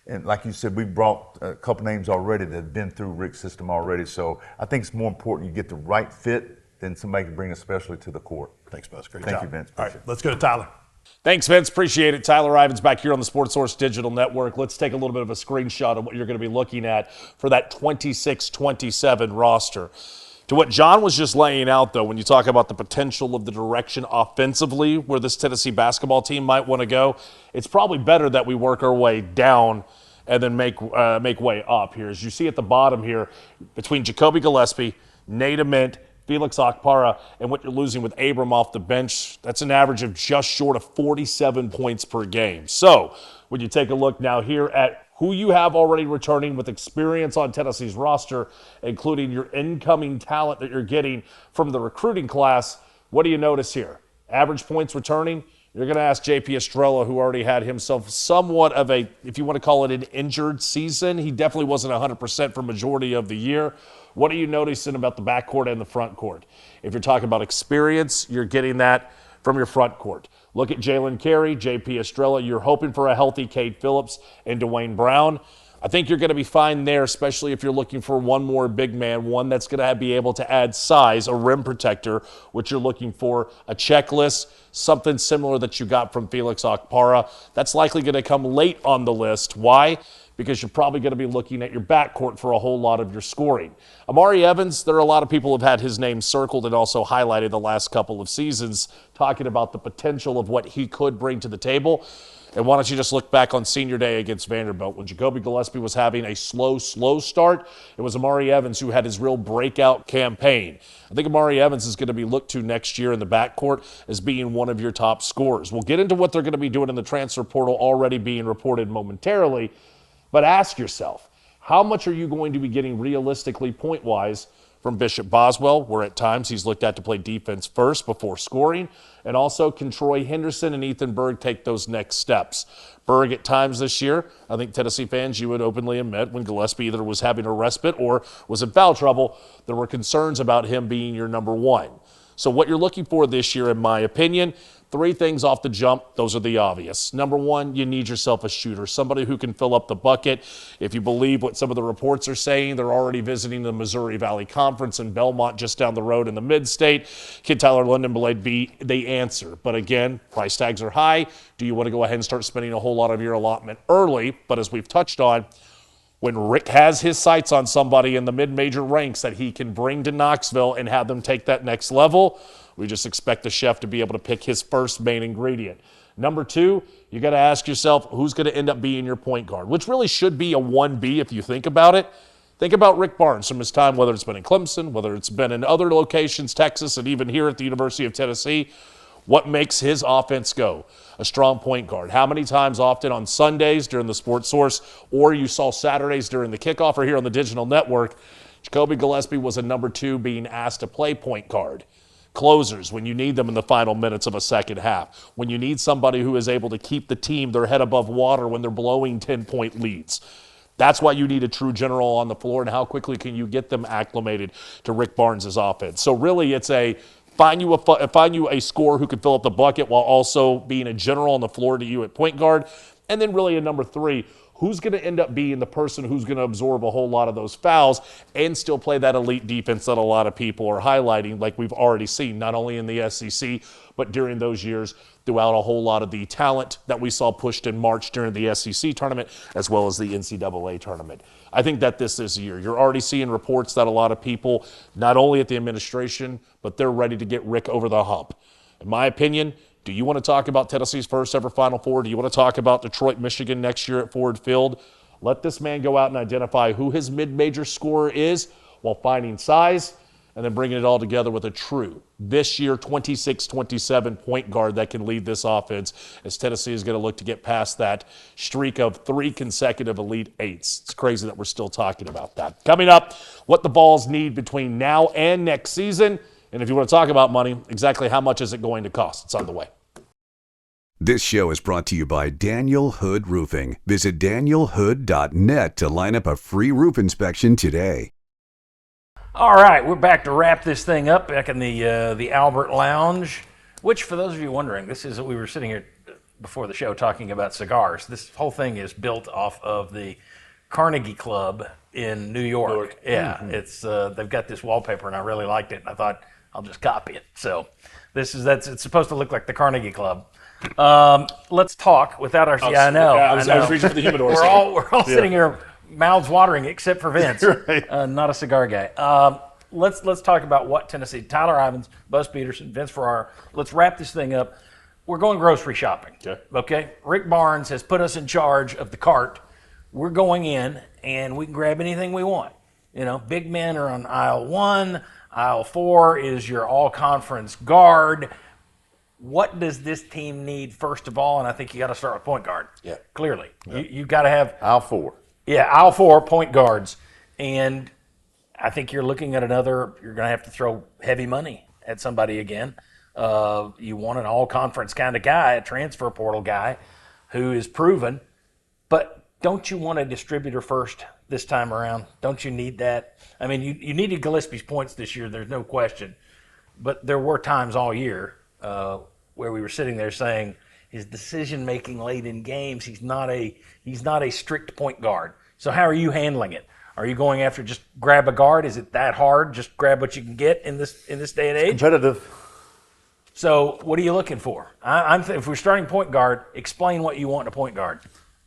And like you said, we brought a couple names already that have been through Rick's system already. So I think it's more important you get the right fit than somebody can bring a specialty to the court. Thanks, Buzz. Great Thank job. you, Vince. All right, let's go to Tyler. Thanks, Vince. Appreciate it. Tyler Ivins back here on the Sports Source Digital Network. Let's take a little bit of a screenshot of what you're going to be looking at for that 26-27 roster. To what John was just laying out, though, when you talk about the potential of the direction offensively where this Tennessee basketball team might want to go, it's probably better that we work our way down and then make way up here. As you see at the bottom here, between Jacoby Gillespie, Nate Ament, Felix Okpara, and what you're losing with Abram off the bench, that's an average of just short of 47 points per game. So when you take a look now here at who you have already returning with experience on Tennessee's roster, including your incoming talent that you're getting from the recruiting class, what do you notice here? Average points returning? You're going to ask J.P. Estrella, who already had himself somewhat of a, if you want to call it an injured season. He definitely wasn't 100% for majority of the year. What are you noticing about the backcourt and the front court? If you're talking about experience, you're getting that from your front court. Look at Jalen Carey, J.P. Estrella. You're hoping for a healthy Cade Phillips and Dwayne Brown. I think you're going to be fine there, especially if you're looking for one more big man, one that's going to be able to add size, a rim protector, which you're looking for, a checklist, something similar that you got from Felix Okpara. That's likely going to come late on the list. Why? Because you're probably going to be looking at your backcourt for a whole lot of your scoring. Amari Evans, there are a lot of people who have had his name circled and also highlighted the last couple of seasons, talking about the potential of what he could bring to the table. And why don't you just look back on senior day against Vanderbilt when Jacoby Gillespie was having a slow start. It was Amari Evans who had his real breakout campaign. I think Amari Evans is going to be looked to next year in the backcourt as being one of your top scorers. We'll get into what they're going to be doing in the transfer portal already being reported momentarily, but ask yourself, how much are you going to be getting realistically point-wise from Bishop Boswell, where at times he's looked at to play defense first before scoring, and also can Troy Henderson and Ethan Berg take those next steps? Berg at times this year, I think Tennessee fans, you would openly admit when Gillespie either was having a respite or was in foul trouble, there were concerns about him being your number one. So what you're looking for this year, in my opinion, three things off the jump, those are the obvious. Number one, you need yourself a shooter, somebody who can fill up the bucket. If you believe what some of the reports are saying, they're already visiting the Missouri Valley Conference in Belmont just down the road in the mid-state. Kid Tyler London Blade be the answer. But again, price tags are high. Do you want to go ahead and start spending a whole lot of your allotment early? But as we've touched on, when Rick has his sights on somebody in the mid-major ranks that he can bring to Knoxville and have them take that next level, we just expect the chef to be able to pick his first main ingredient. Number 2, you got to ask yourself who's going to end up being your point guard, which really should be a 1B if you think about it. Think about Rick Barnes from his time, whether it's been in Clemson, whether it's been in other locations, Texas, and even here at the University of Tennessee. What makes his offense go? A strong point guard. How many times often on Sundays during the Sports Source, or you saw Saturdays during the kickoff or here on the digital network, Jacoby Gillespie was a number 2 being asked to play point guard. Closers, when you need them in the final minutes of a second half. When you need somebody who is able to keep the team their head above water when they're blowing 10-point leads. That's why you need a true general on the floor, and how quickly can you get them acclimated to Rick Barnes' offense. So really it's find you a scorer who can fill up the bucket while also being a general on the floor to you at point guard. And then really a number 3, who's going to end up being the person who's going to absorb a whole lot of those fouls and still play that elite defense that a lot of people are highlighting, like we've already seen, not only in the SEC, but during those years throughout a whole lot of the talent that we saw pushed in March during the SEC tournament, as well as the NCAA tournament. I think that this is a year. You're already seeing reports that a lot of people, not only at the administration, but they're ready to get Rick over the hump. In my opinion, do you want to talk about Tennessee's first ever Final Four? Do you want to talk about Detroit, Michigan next year at Ford Field? Let this man go out and identify who his mid-major scorer is while finding size and then bringing it all together with a true, this year, 26-27 point guard that can lead this offense, as Tennessee is going to look to get past that streak of 3 consecutive Elite Eights. It's crazy that we're still talking about that. Coming up, what the Vols need between now and next season. And if you want to talk about money, exactly how much is it going to cost? It's on the way. This show is brought to you by Daniel Hood Roofing. Visit danielhood.net to line up a free roof inspection today. All right, we're back to wrap this thing up back in the Albert Lounge, which, for those of you wondering, this is we were sitting here before the show talking about cigars. This whole thing is built off of the Carnegie Club in New York. Yeah, it's they've got this wallpaper, and I really liked it, and I thought I'll just copy it. So it's supposed to look like the Carnegie Club. Let's talk without our. Yeah, I know. I was reaching for the humidor. We're all sitting here, mouths watering, except for Vince, right. Not a cigar guy. Let's talk about what Tennessee. Tyler Ivins, Buzz Peterson, Vince Ferrara. Let's wrap this thing up. We're going grocery shopping. Okay. Rick Barnes has put us in charge of the cart. We're going in, and we can grab anything we want. You know, big men are on aisle 1. Aisle 4 is your all-conference guard. What does this team need first of all? And I think you got to start with point guard. Yeah, clearly, you got to have aisle 4. Yeah, aisle 4 point guards, and I think you're looking at another. You're going to have to throw heavy money at somebody again. You want an all-conference kind of guy, a transfer portal guy, who is proven. But don't you want a distributor first this time around? Don't you need that? I mean, you needed Gillespie's points this year. There's no question. But there were times all year where we were sitting there saying his decision-making late in games, he's not a strict point guard. So how are you handling it? Are you going after just grab a guard? Is it that hard? Just grab what you can get in this day and age? Competitive. So what are you looking for? If we're starting point guard, explain what you want in a point guard.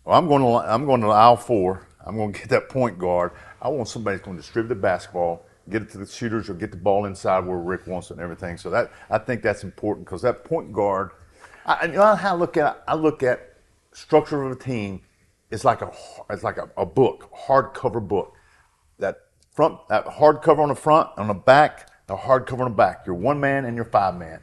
Well, I'm going to aisle 4. I'm going to get that point guard. I want somebody who's going to distribute the basketball, get it to the shooters, or get the ball inside where Rick wants it and everything. So I think that's important because that point guard. You know how I look at structure of a team. It's like a book, hardcover book. That hardcover on the front, on the back, the hardcover on the back. You're 1 man and you're 5 man.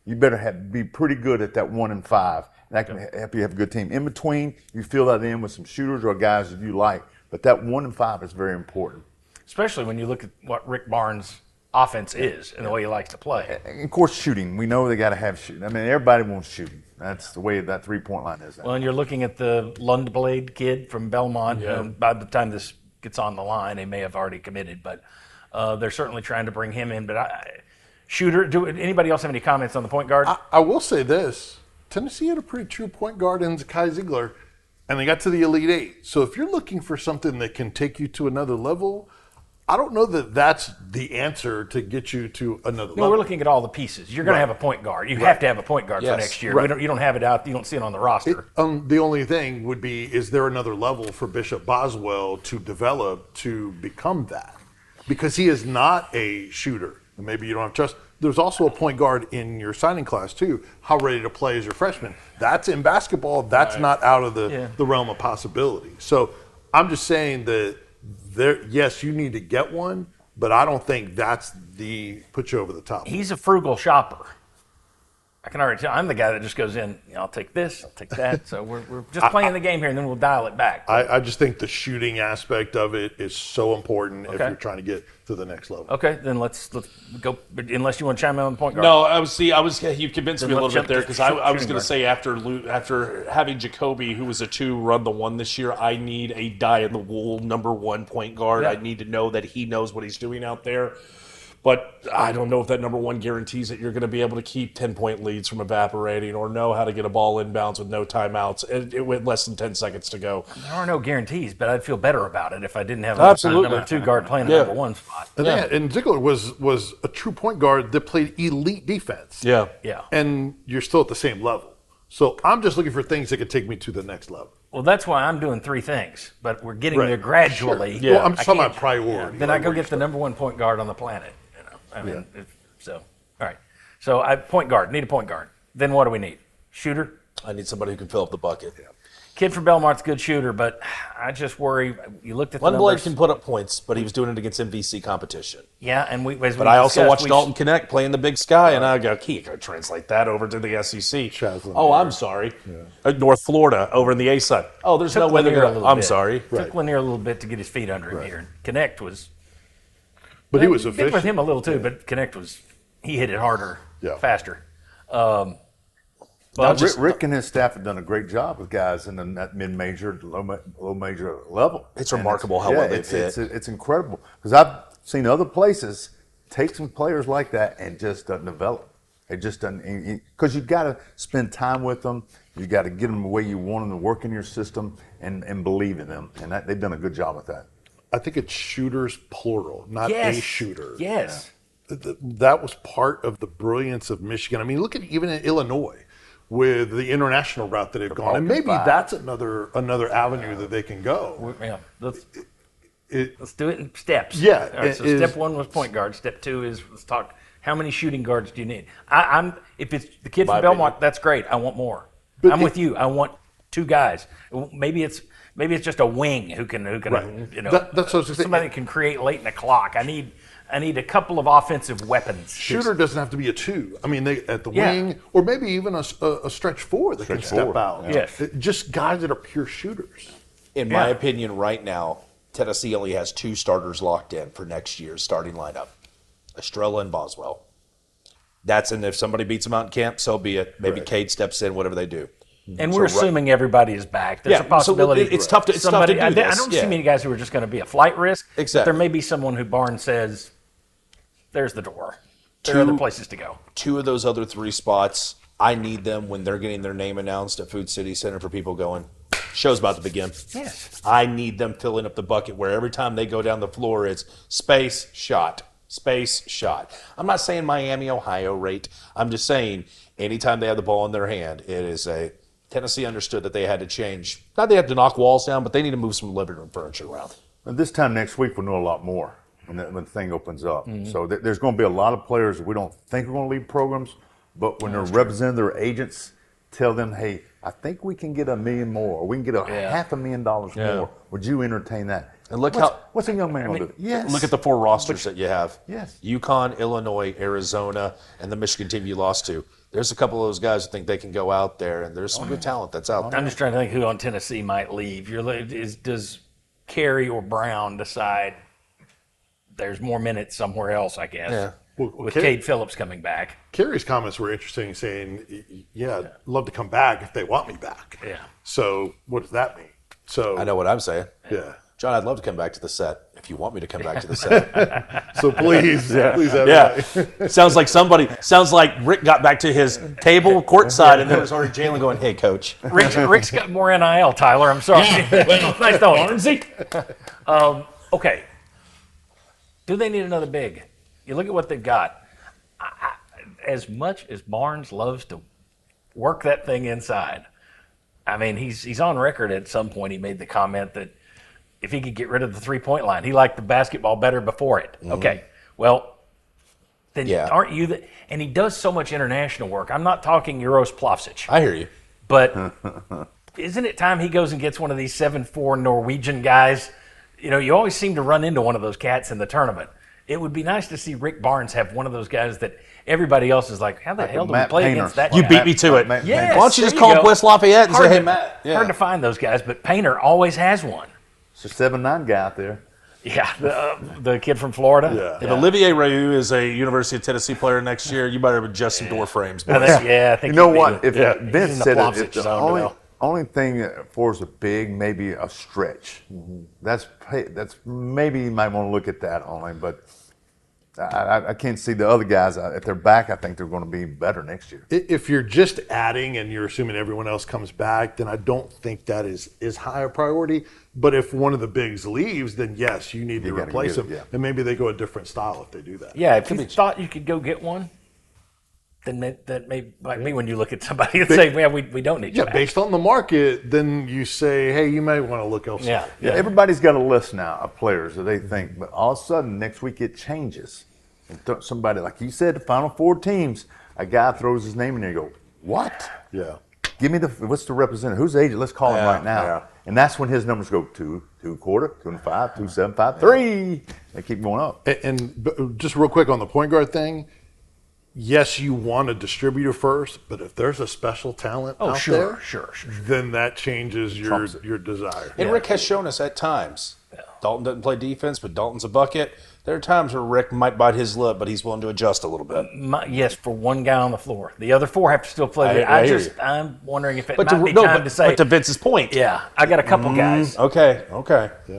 You better be pretty good at that 1 and 5. And that can help you have a good team. In between, you fill that in with some shooters or guys that you like. But that 1 and 5 is very important. Especially when you look at what Rick Barnes' offense is and the way he likes to play. And of course, shooting. We know they got to have shooting. I mean, everybody wants shooting. That's the way that 3-point line is. Well, and you're looking at the Lundblade kid from Belmont. Yeah. By the time this gets on the line, they may have already committed. But they're certainly trying to bring him in. But anybody else have any comments on the point guard? I will say this. Tennessee had a pretty true point guard in Zakai Ziegler, and they got to the Elite Eight. So if you're looking for something that can take you to another level, I don't know that that's the answer to get you to another level. We're looking at all the pieces. You're going to have a point guard. You have to have a point guard for next year. You don't have it out. You don't see it on the roster. The only thing would be, is there another level for Bishop Boswell to develop to become that? Because he is not a shooter. Maybe you don't have trust. there's also a point guard in your signing class too. How ready to play is your freshman? That's in basketball. That's not out of the realm of possibility. So I'm just saying that yes, you need to get one, but I don't think that's the put you over the top. He's a frugal shopper. I can already tell. I'm the guy that just goes in. I'll take this. I'll take that. So we're just playing the game here, and then we'll dial it back. I just think the shooting aspect of it is so important if you're trying to get to the next level. Okay, then let's go. Unless you want to chime in on the point guard. No, you convinced me a little bit there because I was going to say after having Jacoby, who was a 2, run the 1 this year, I need a die-in-the-wool number 1 point guard. Yeah. I need to know that he knows what he's doing out there. But I don't know if that number 1 guarantees that you're going to be able to keep 10-point leads from evaporating or know how to get a ball inbounds with no timeouts with less than 10 seconds to go. There are no guarantees, but I'd feel better about it if I didn't have a number 2 guard playing the number 1 spot. And Ziegler was a true point guard that played elite defense. Yeah. And you're still at the same level. So I'm just looking for things that could take me to the next level. Well, that's why I'm doing 3 things, but we're getting there gradually. Sure. Yeah. Well, I'm just talking about priority. Then I go get the number 1 point guard on the planet. I mean, so, all right. So point guard, need a point guard. Then what do we need? Shooter? I need somebody who can fill up the bucket. Yeah. Kid from Belmart's a good shooter, but I just worry. You looked at the One Blade numbers. can put up points, but he was doing it against MVC competition. Yeah, and But I also watched Dalton Connect play in the Big Sky, and I go, he could translate that over to the SEC. I'm sorry. North Florida over in the A-side. Oh, there's no way they're going to. I'm sorry. Took Lanier a little bit to get his feet under him here. And Connect was. But he was efficient. With him a little too, but Connect he hit it harder, faster. Rick and his staff have done a great job with guys in that mid-major, low major level. It's remarkable how well they've hit. It's incredible because I've seen other places take some players like that and just doesn't develop. It just doesn't, because you've got to spend time with them. You got to get them the way you want them to work in your system and believe in them, and they've done a good job with that. I think it's shooters plural, not a shooter. Yes. That was part of the brilliance of Michigan. I mean, look at even in Illinois with the international route that they've gone, and maybe that's another avenue that they can go. Yeah, let's do it in steps. Yeah. All right, so step 1 was point guard. Step 2 is let's talk. How many shooting guards do you need? If it's the kid from Belmont, that's great. I want more. I'm with you. I want 2 guys. Maybe it's just a wing who can That's what I was somebody that can create late in the clock. I need a couple of offensive weapons. Shooter doesn't have to be a 2. I mean, they at the wing, or maybe even a stretch 4 that can step out. Yes. Just guys that are pure shooters. In my opinion, right now, Tennessee only has 2 starters locked in for next year's starting lineup: Estrella and Boswell. And if somebody beats them out in camp, so be it. Maybe Cade steps in, whatever they do. And we're assuming everybody is back. There's a possibility. So it's tough to do this. I don't see many guys who are just going to be a flight risk. Exactly. But there may be someone who Barnes says, there's the door. There are other places to go. 2 of those other 3 spots, I need them when they're getting their name announced at Food City Center for people going, show's about to begin. Yes. I need them filling up the bucket where every time they go down the floor, it's space, shot. Space, shot. I'm not saying Miami, Ohio rate. I'm just saying anytime they have the ball in their hand, it is Tennessee understood that they had to change. Not they had to knock walls down, but they need to move some living room furniture around. And this time next week, we'll know a lot more when the thing opens up. So there's going to be a lot of players that we don't think are going to leave programs, but when they're representing their agents, tell them, hey, I think we can get $1 million more, or we can get $500,000 more. Would you entertain that? And look what's a young man going to do? Yes. Look at the 4 rosters that you have. Yes. UConn, Illinois, Arizona, and the Michigan team you lost to. There's a couple of those guys who think they can go out there, and there's some good talent that's out there. I'm just trying to think who on Tennessee might leave. Does Carey or Brown decide there's more minutes somewhere else, I guess? Yeah. With Cade Phillips coming back. Kerry's comments were interesting, saying, I'd love to come back if they want me back. Yeah. So what does that mean? So I know what I'm saying. Yeah. John, I'd love to come back to the set if you want me to come back to the set. So please have me. Sounds like Rick got back to his table courtside and there was already Jalen going, hey, coach. Rick's got more NIL, Tyler. I'm sorry. Nice knowing you. Okay. Do they need another big? You look at what they've got. As much as Barnes loves to work that thing inside, I mean, he's on record at some point. He made the comment that if he could get rid of the 3-point line, he liked the basketball better before it. Mm-hmm. Okay, well, then Yeah. aren't you the, and he does so much international work. I'm not talking Euros Plavsic, I hear you. but isn't it time he goes and gets one of these 7'4" Norwegian guys? You know, you always seem to run into one of those cats in the tournament. It would be nice to see Rick Barnes have one of those guys that everybody else is like, how the hell do we Matt play Painter. against that You guy? beat me to it. Yes, Why don't you just there call go. up West Lafayette and say, Hard hey, to- Matt? Yeah. Hard to find those guys, but Painter always has one. It's a 7'9" guy out there. Yeah, the kid from Florida. If Olivier Raoult is a University of Tennessee player next year, you better adjust some door frames. I boys. think, I think You know he'd be what? the- If he's Vince in the said it, Plavsic if the zone only, now. only thing for us a big, maybe a stretch. That's maybe you might want to look at that only, but I can't see the other guys. If they're back, I think they're going to be better next year. If you're just adding and you're assuming everyone else comes back, then I don't think that is high a priority. But if one of the bigs leaves, then yes, you need to gotta replace get it, them. yeah. And maybe they go a different style if they do that. Yeah, if you thought you could go get one, then that may might be when you look at somebody and say, "Yeah, we don't need you." Yeah, back." based on the market, then you say, hey, you might want to look elsewhere. Yeah. Everybody's got a list now of players that they think, but all of a sudden next week it changes. And somebody, like you said, the Final Four teams, a guy throws his name in there and you go, what? Yeah. Give me what's the representative? Who's the agent? Let's call him right now. yeah. And that's when his numbers go 2.25, 2.5, 2.75, 3. They keep going up. And just real quick on the point guard thing, yes, you want a distributor first, but if there's a special talent out there, sure. then that changes your desire. And Rick has shown us at times. Dalton doesn't play defense, but Dalton's a bucket. There are times where Rick might bite his lip, but he's willing to adjust a little bit. Yes, for one guy on the floor. The other four have to still play. I hear you. I'm wondering if it But might be time to say, but to Vince's point. yeah, I got a couple guys. Okay.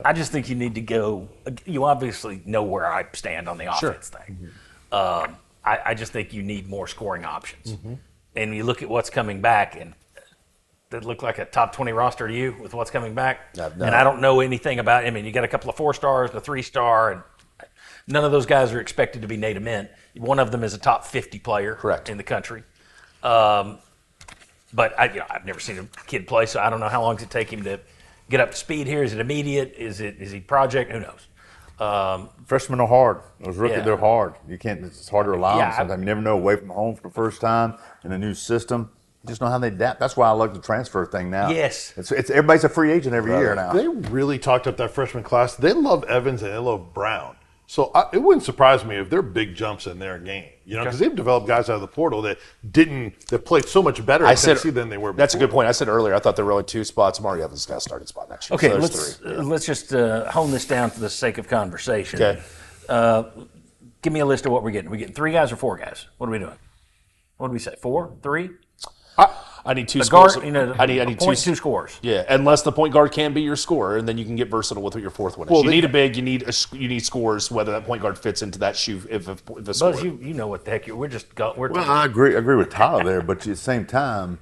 I just think you need to go. You obviously know where I stand on the offense thing. I just think you need more scoring options. And you look at what's coming back, and that look like a top 20 roster to you with what's coming back. No. And I don't know anything about. I mean, you got a couple of 4-stars, a 3-star, and none of those guys are expected to be native men. One of them is a top 50 player in the country. But I've never seen a kid play, so I don't know how long does it take him to get up to speed here. Is it immediate? Is he project? Who knows? Freshmen are hard. Those rookies, Yeah. they're hard. You can't. It's hard to rely on Yeah, them. Sometimes you never know. Away from home for the first time in a new system, you just know how they adapt. That's why I like the transfer thing now. Yes. it's everybody's a free agent every year now. They really talked up that freshman class. They love Evans and they love Brown. So it wouldn't surprise me if there are big jumps in their game, because they've developed guys out of the portal that played so much better in Tennessee than they were before. That's a good point. I said earlier, I thought there were only 2 spots. Mario Evans got a starting spot next year. Okay, So there's 3. let's just hone this down for the sake of conversation. Okay. Give me a list of what we're getting. Are we getting 3 guys or 4 guys? What are we doing? What do we say? 4, 3? I need 2 A scores. guard, I need point, 2 2 scores. Yeah, unless the point guard can be your scorer, and then you can get versatile with what your fourth one is. Well, you they- need a big, you need scores, whether that point guard fits into that shoe. If a score. Buzz, you know what the heck we're just we're Well, I agree with Tyler there, but at the same time,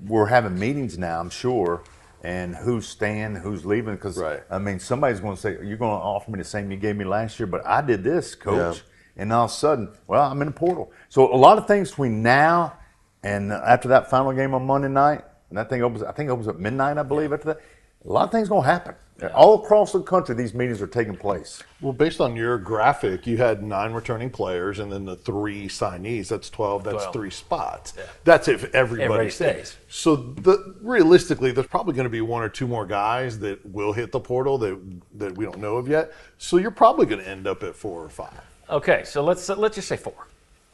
we're having meetings now, I'm sure, and who's staying, who's leaving. Because, Right. I mean, somebody's going to say, you're going to offer me the same you gave me last year, but I did this, coach. And all of a sudden, well, I'm in the portal. So a lot of things between now and after that final game on Monday night, and that thing opens, I think it opens at midnight, I believe, after that. A lot of things going to happen. All across the country, these meetings are taking place. Well, based on your graphic, you had 9 returning players and then the 3 signees. That's 12. That's 12. 3 spots. That's if everybody stays. So realistically, there's probably going to be 1 or 2 more guys that will hit the portal that we don't know of yet. So you're probably going to end up at 4 or 5. Okay, so let's just say 4.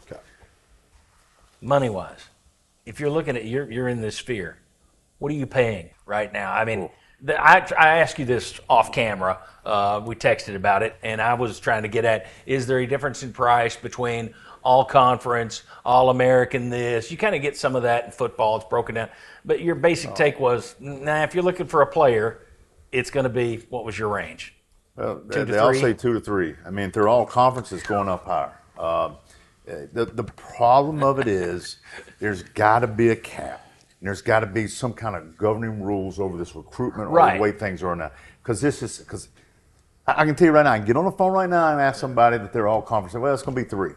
Okay. Money wise, if you're looking at you're in this sphere, what are you paying right now? I mean, I asked you this off camera. We texted about it, and I was trying to get at: is there a difference in price between all conference, all American? This you kind of get some of that in football. It's broken down, but your basic take was, nah. If you're looking for a player, it's going to be what was your range? Well, 2 to they all 3? say 2 to 3. I mean, they're all conferences going up higher. The problem of it is there's got to be a cap. And there's got to be some kind of governing rules over this recruitment or the way things are now. Because I can tell you right now, I can get on the phone right now and ask somebody that they're all conferences. Well, it's going to be 3.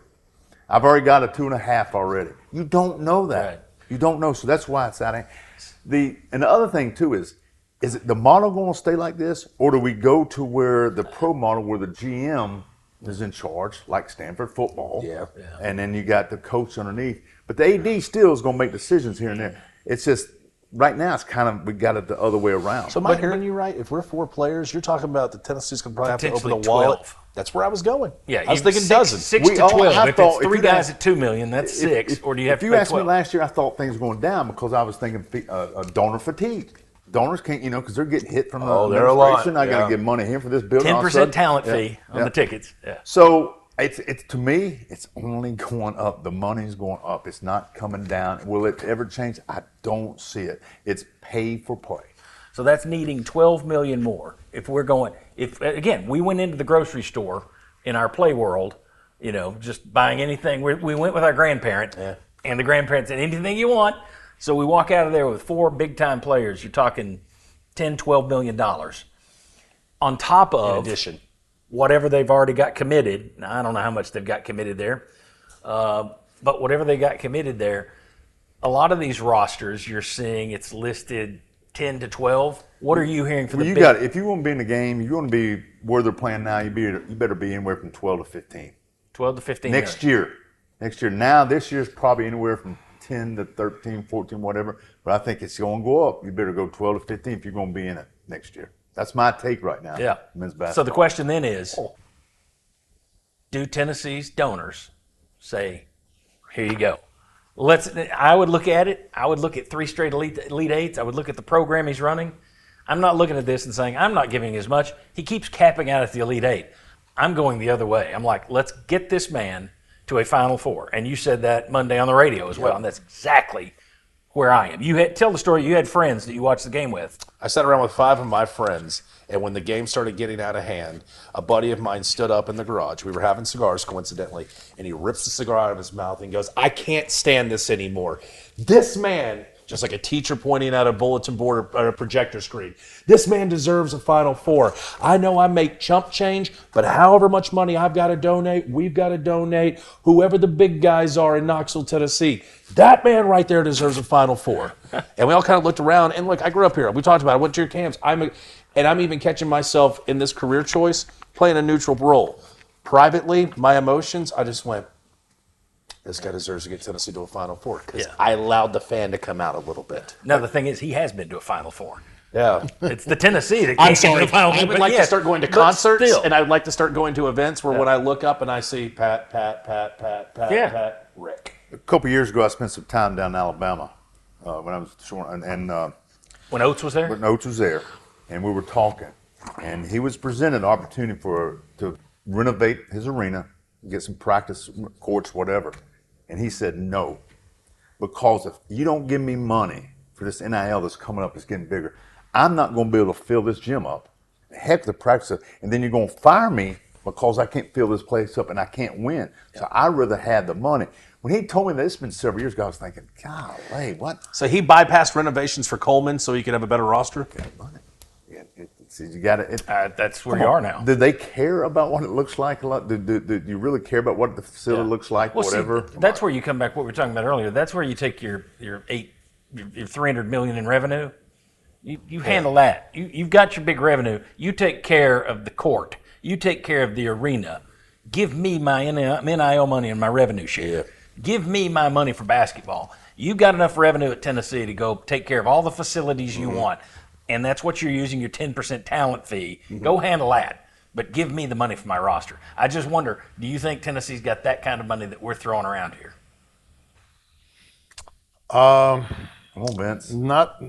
I've already got a 2.5 already. You don't know that. Right. You don't know. So that's why it's out. And the other thing, too, is it the model going to stay like this, or do we go to where the pro model, where the GM is in charge, like Stanford football. Yeah. And then you got the coach underneath. But the AD still is going to make decisions here and there. It's just right now it's kind of we got it the other way around. So am I hearing you right? If we're 4 players, you're talking about the Tennessee's going to probably have to open Potentially the wallet. 12. That's where I was going. Yeah, I was thinking dozens. 6 to We all- 12. I If thought it's if 3 you guys ask- at $2 million, that's 6. Or do you have if to you pay asked 12? me last year, I thought things were going down because I was thinking donor fatigue. Donors can't, because they're getting hit from the they're a lot, administration. I got to get money here for this building. All of a 10% sudden- talent Yeah, fee on yeah. the tickets. Yeah. So it's to me, it's only going up. The money's going up. It's not coming down. Will it ever change? I don't see it. It's pay for play. So that's needing $12 million more. If we're going, if again, we went into the grocery store in our play world, just buying anything. We went with our grandparent, and the grandparent said, anything you want. So we walk out of there with 4 big-time players. You're talking $10, $12 million. On top of In addition. whatever they've already got committed. Now, I don't know how much they've got committed there. But whatever they got committed there, a lot of these rosters you're seeing it's listed 10 to 12. What are you hearing for the You big? got if you want to be in the game, you want to be where they're playing now. You better be anywhere from 12 to 15 12 to 15 next million. year. Next year. Now this year's probably anywhere from 10 to 13, 14, whatever. But I think it's going to go up. You better go 12 to 15 if you're going to be in it next year. That's my take right now. Yeah. Men's basketball. So the question then is, do Tennessee's donors say, here you go? I would look at it. I would look at 3 straight Elite Eights. I would look at the program he's running. I'm not looking at this and saying, I'm not giving as much. He keeps capping out at the Elite Eight. I'm going the other way. I'm like, let's get this man to a Final Four. And you said that Monday on the radio as well, and that's exactly where I am. Tell the story. You had friends that you watched the game with. I sat around with 5 of my friends, and when the game started getting out of hand, a buddy of mine stood up in the garage. We were having cigars, coincidentally, and he rips the cigar out of his mouth and goes, I can't stand this anymore. This man, just like a teacher pointing at a bulletin board or a projector screen, this man deserves a Final Four. I know I make chump change, but however much money I've got to donate, we've got to donate, whoever the big guys are in Knoxville, Tennessee, that man right there deserves a Final Four. And we all kind of looked around, and look, I grew up here. We talked about it. I went to your camps. I'm even catching myself in this career choice playing a neutral role. Privately, my emotions, I just went, this guy deserves to get Tennessee to a Final Four because I allowed the fan to come out a little bit. Now, the thing is, he has been to a Final Four. Yeah. It's the Tennessee that I'm can't get to sorry. the Final Four. I would but like to yes, start going to but concerts, still. and I would like to start going to events where when I look up and I see Pat, Yeah. Pat, Rick. A couple of years ago, I spent some time down in Alabama when I was short, and When Oates was there? when Oates was there, and we were talking, and he was presented an opportunity to renovate his arena, get some practice courts, whatever, and he said no, because if you don't give me money for this NIL that's coming up, it's getting bigger, I'm not going to be able to fill this gym up. Heck, the practice, and then you're going to fire me because I can't fill this place up and I can't win. So I'd rather have the money. When he told me that, it's been several years ago, I was thinking, golly, what? So he bypassed renovations for Coleman so he could have a better roster? Yeah, you got it. That's where you are now. Do they care about what it looks like a lot? Do you really care about what the facility looks like, Well, whatever? see, that's where you come back. What we were talking about earlier. That's where you take your $300 million in revenue. You handle that. You've got your big revenue. You take care of the court. You take care of the arena. Give me my NIL money and my revenue share. Yeah. Give me my money for basketball. You've got enough revenue at Tennessee to go take care of all the facilities you want. And that's what you're using your 10% talent fee. Go handle that. But give me the money for my roster. I just wonder, do you think Tennessee's got that kind of money that we're throwing around here? Come on, Vince. Not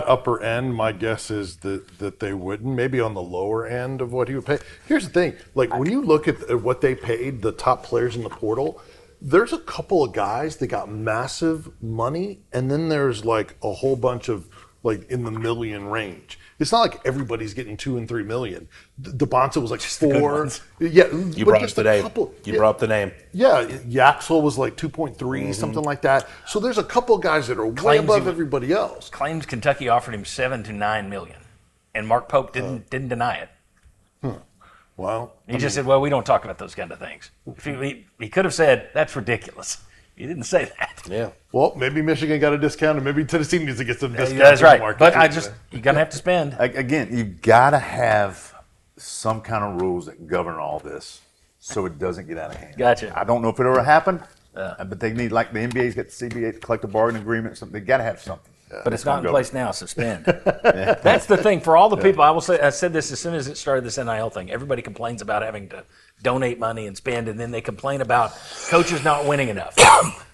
upper end. My guess is that they wouldn't. Maybe on the lower end of what he would pay. Here's the thing: like when you look at what they paid the top players in the portal, there's a couple of guys that got massive money, and then there's like a whole bunch of like in the million range. It's not like everybody's getting 2 and 3 million. DeBonta was like the good 4. ones. Yeah, You but brought up just the a name. couple- You yeah. brought up the name. Yeah, Yaxel was like 2.3, something like that. So there's a couple of guys that are way Claims above he- everybody else. Claims Kentucky offered him $7 to $9 million, and Mark Pope didn't deny it. Well, He just said, "Well, we don't talk about those kind of things." He could have said, "That's ridiculous." He didn't say that. Yeah. well, maybe Michigan got a discount, and maybe Tennessee needs to get some discount. That's in the right. market But too. you're gonna have to spend. Again, you got to have some kind of rules that govern all this. so it doesn't get out of hand. Gotcha. I don't know if it ever happened, but they need, like the NBA's got the CBA, collective bargaining agreement, something. They got to have something. But it's not in place now. Suspend. That's the thing for all the people. I will say. I said this as soon as it started. This NIL thing. Everybody complains about having to donate money and spend, and then they complain about coaches not winning enough.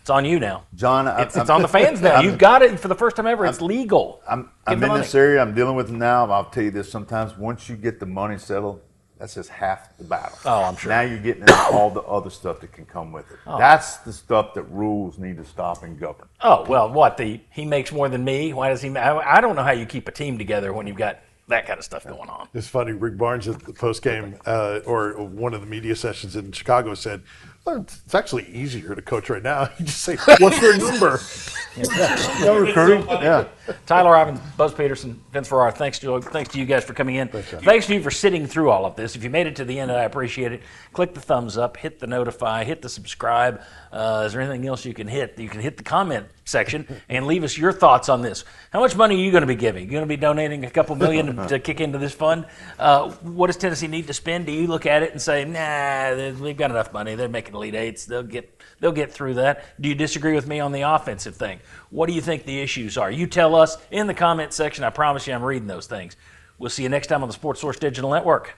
It's on you now, John. It's on the fans now. You've got it for the first time ever. It's legal. I'm in this area. I'm dealing with them now. I'll tell you this. Sometimes once you get the money settled, that's just half the battle. Oh, I'm sure. Now you're getting into all the other stuff that can come with it. Oh. That's the stuff that rules need to stop and govern. Oh, well, what? He makes more than me? Why does he? I don't know how you keep a team together when you've got that kind of stuff going on. It's funny. Rick Barnes at the post game or one of the media sessions in Chicago said, well, it's actually easier to coach right now. You just say, what's their number? No recruiting. Yeah. Tyler Robbins, Buzz Peterson, Vince Ferrara, thanks to you guys for coming in. Thanks to you for sitting through all of this. If you made it to the end, I appreciate it. Click the thumbs up, hit the notify, hit the subscribe. Is there anything else you can hit? You can hit the comment section and leave us your thoughts on this. How much money are you going to be giving? You going to be donating a couple million to kick into this fund? What does Tennessee need to spend? Do you look at it and say, nah, we've got enough money. They're making Elite Eights. They'll get through that. Do you disagree with me on the offensive thing? What do you think the issues are? You tell us in the comment section. I promise you I'm reading those things. We'll see you next time on the Sports Source Digital Network.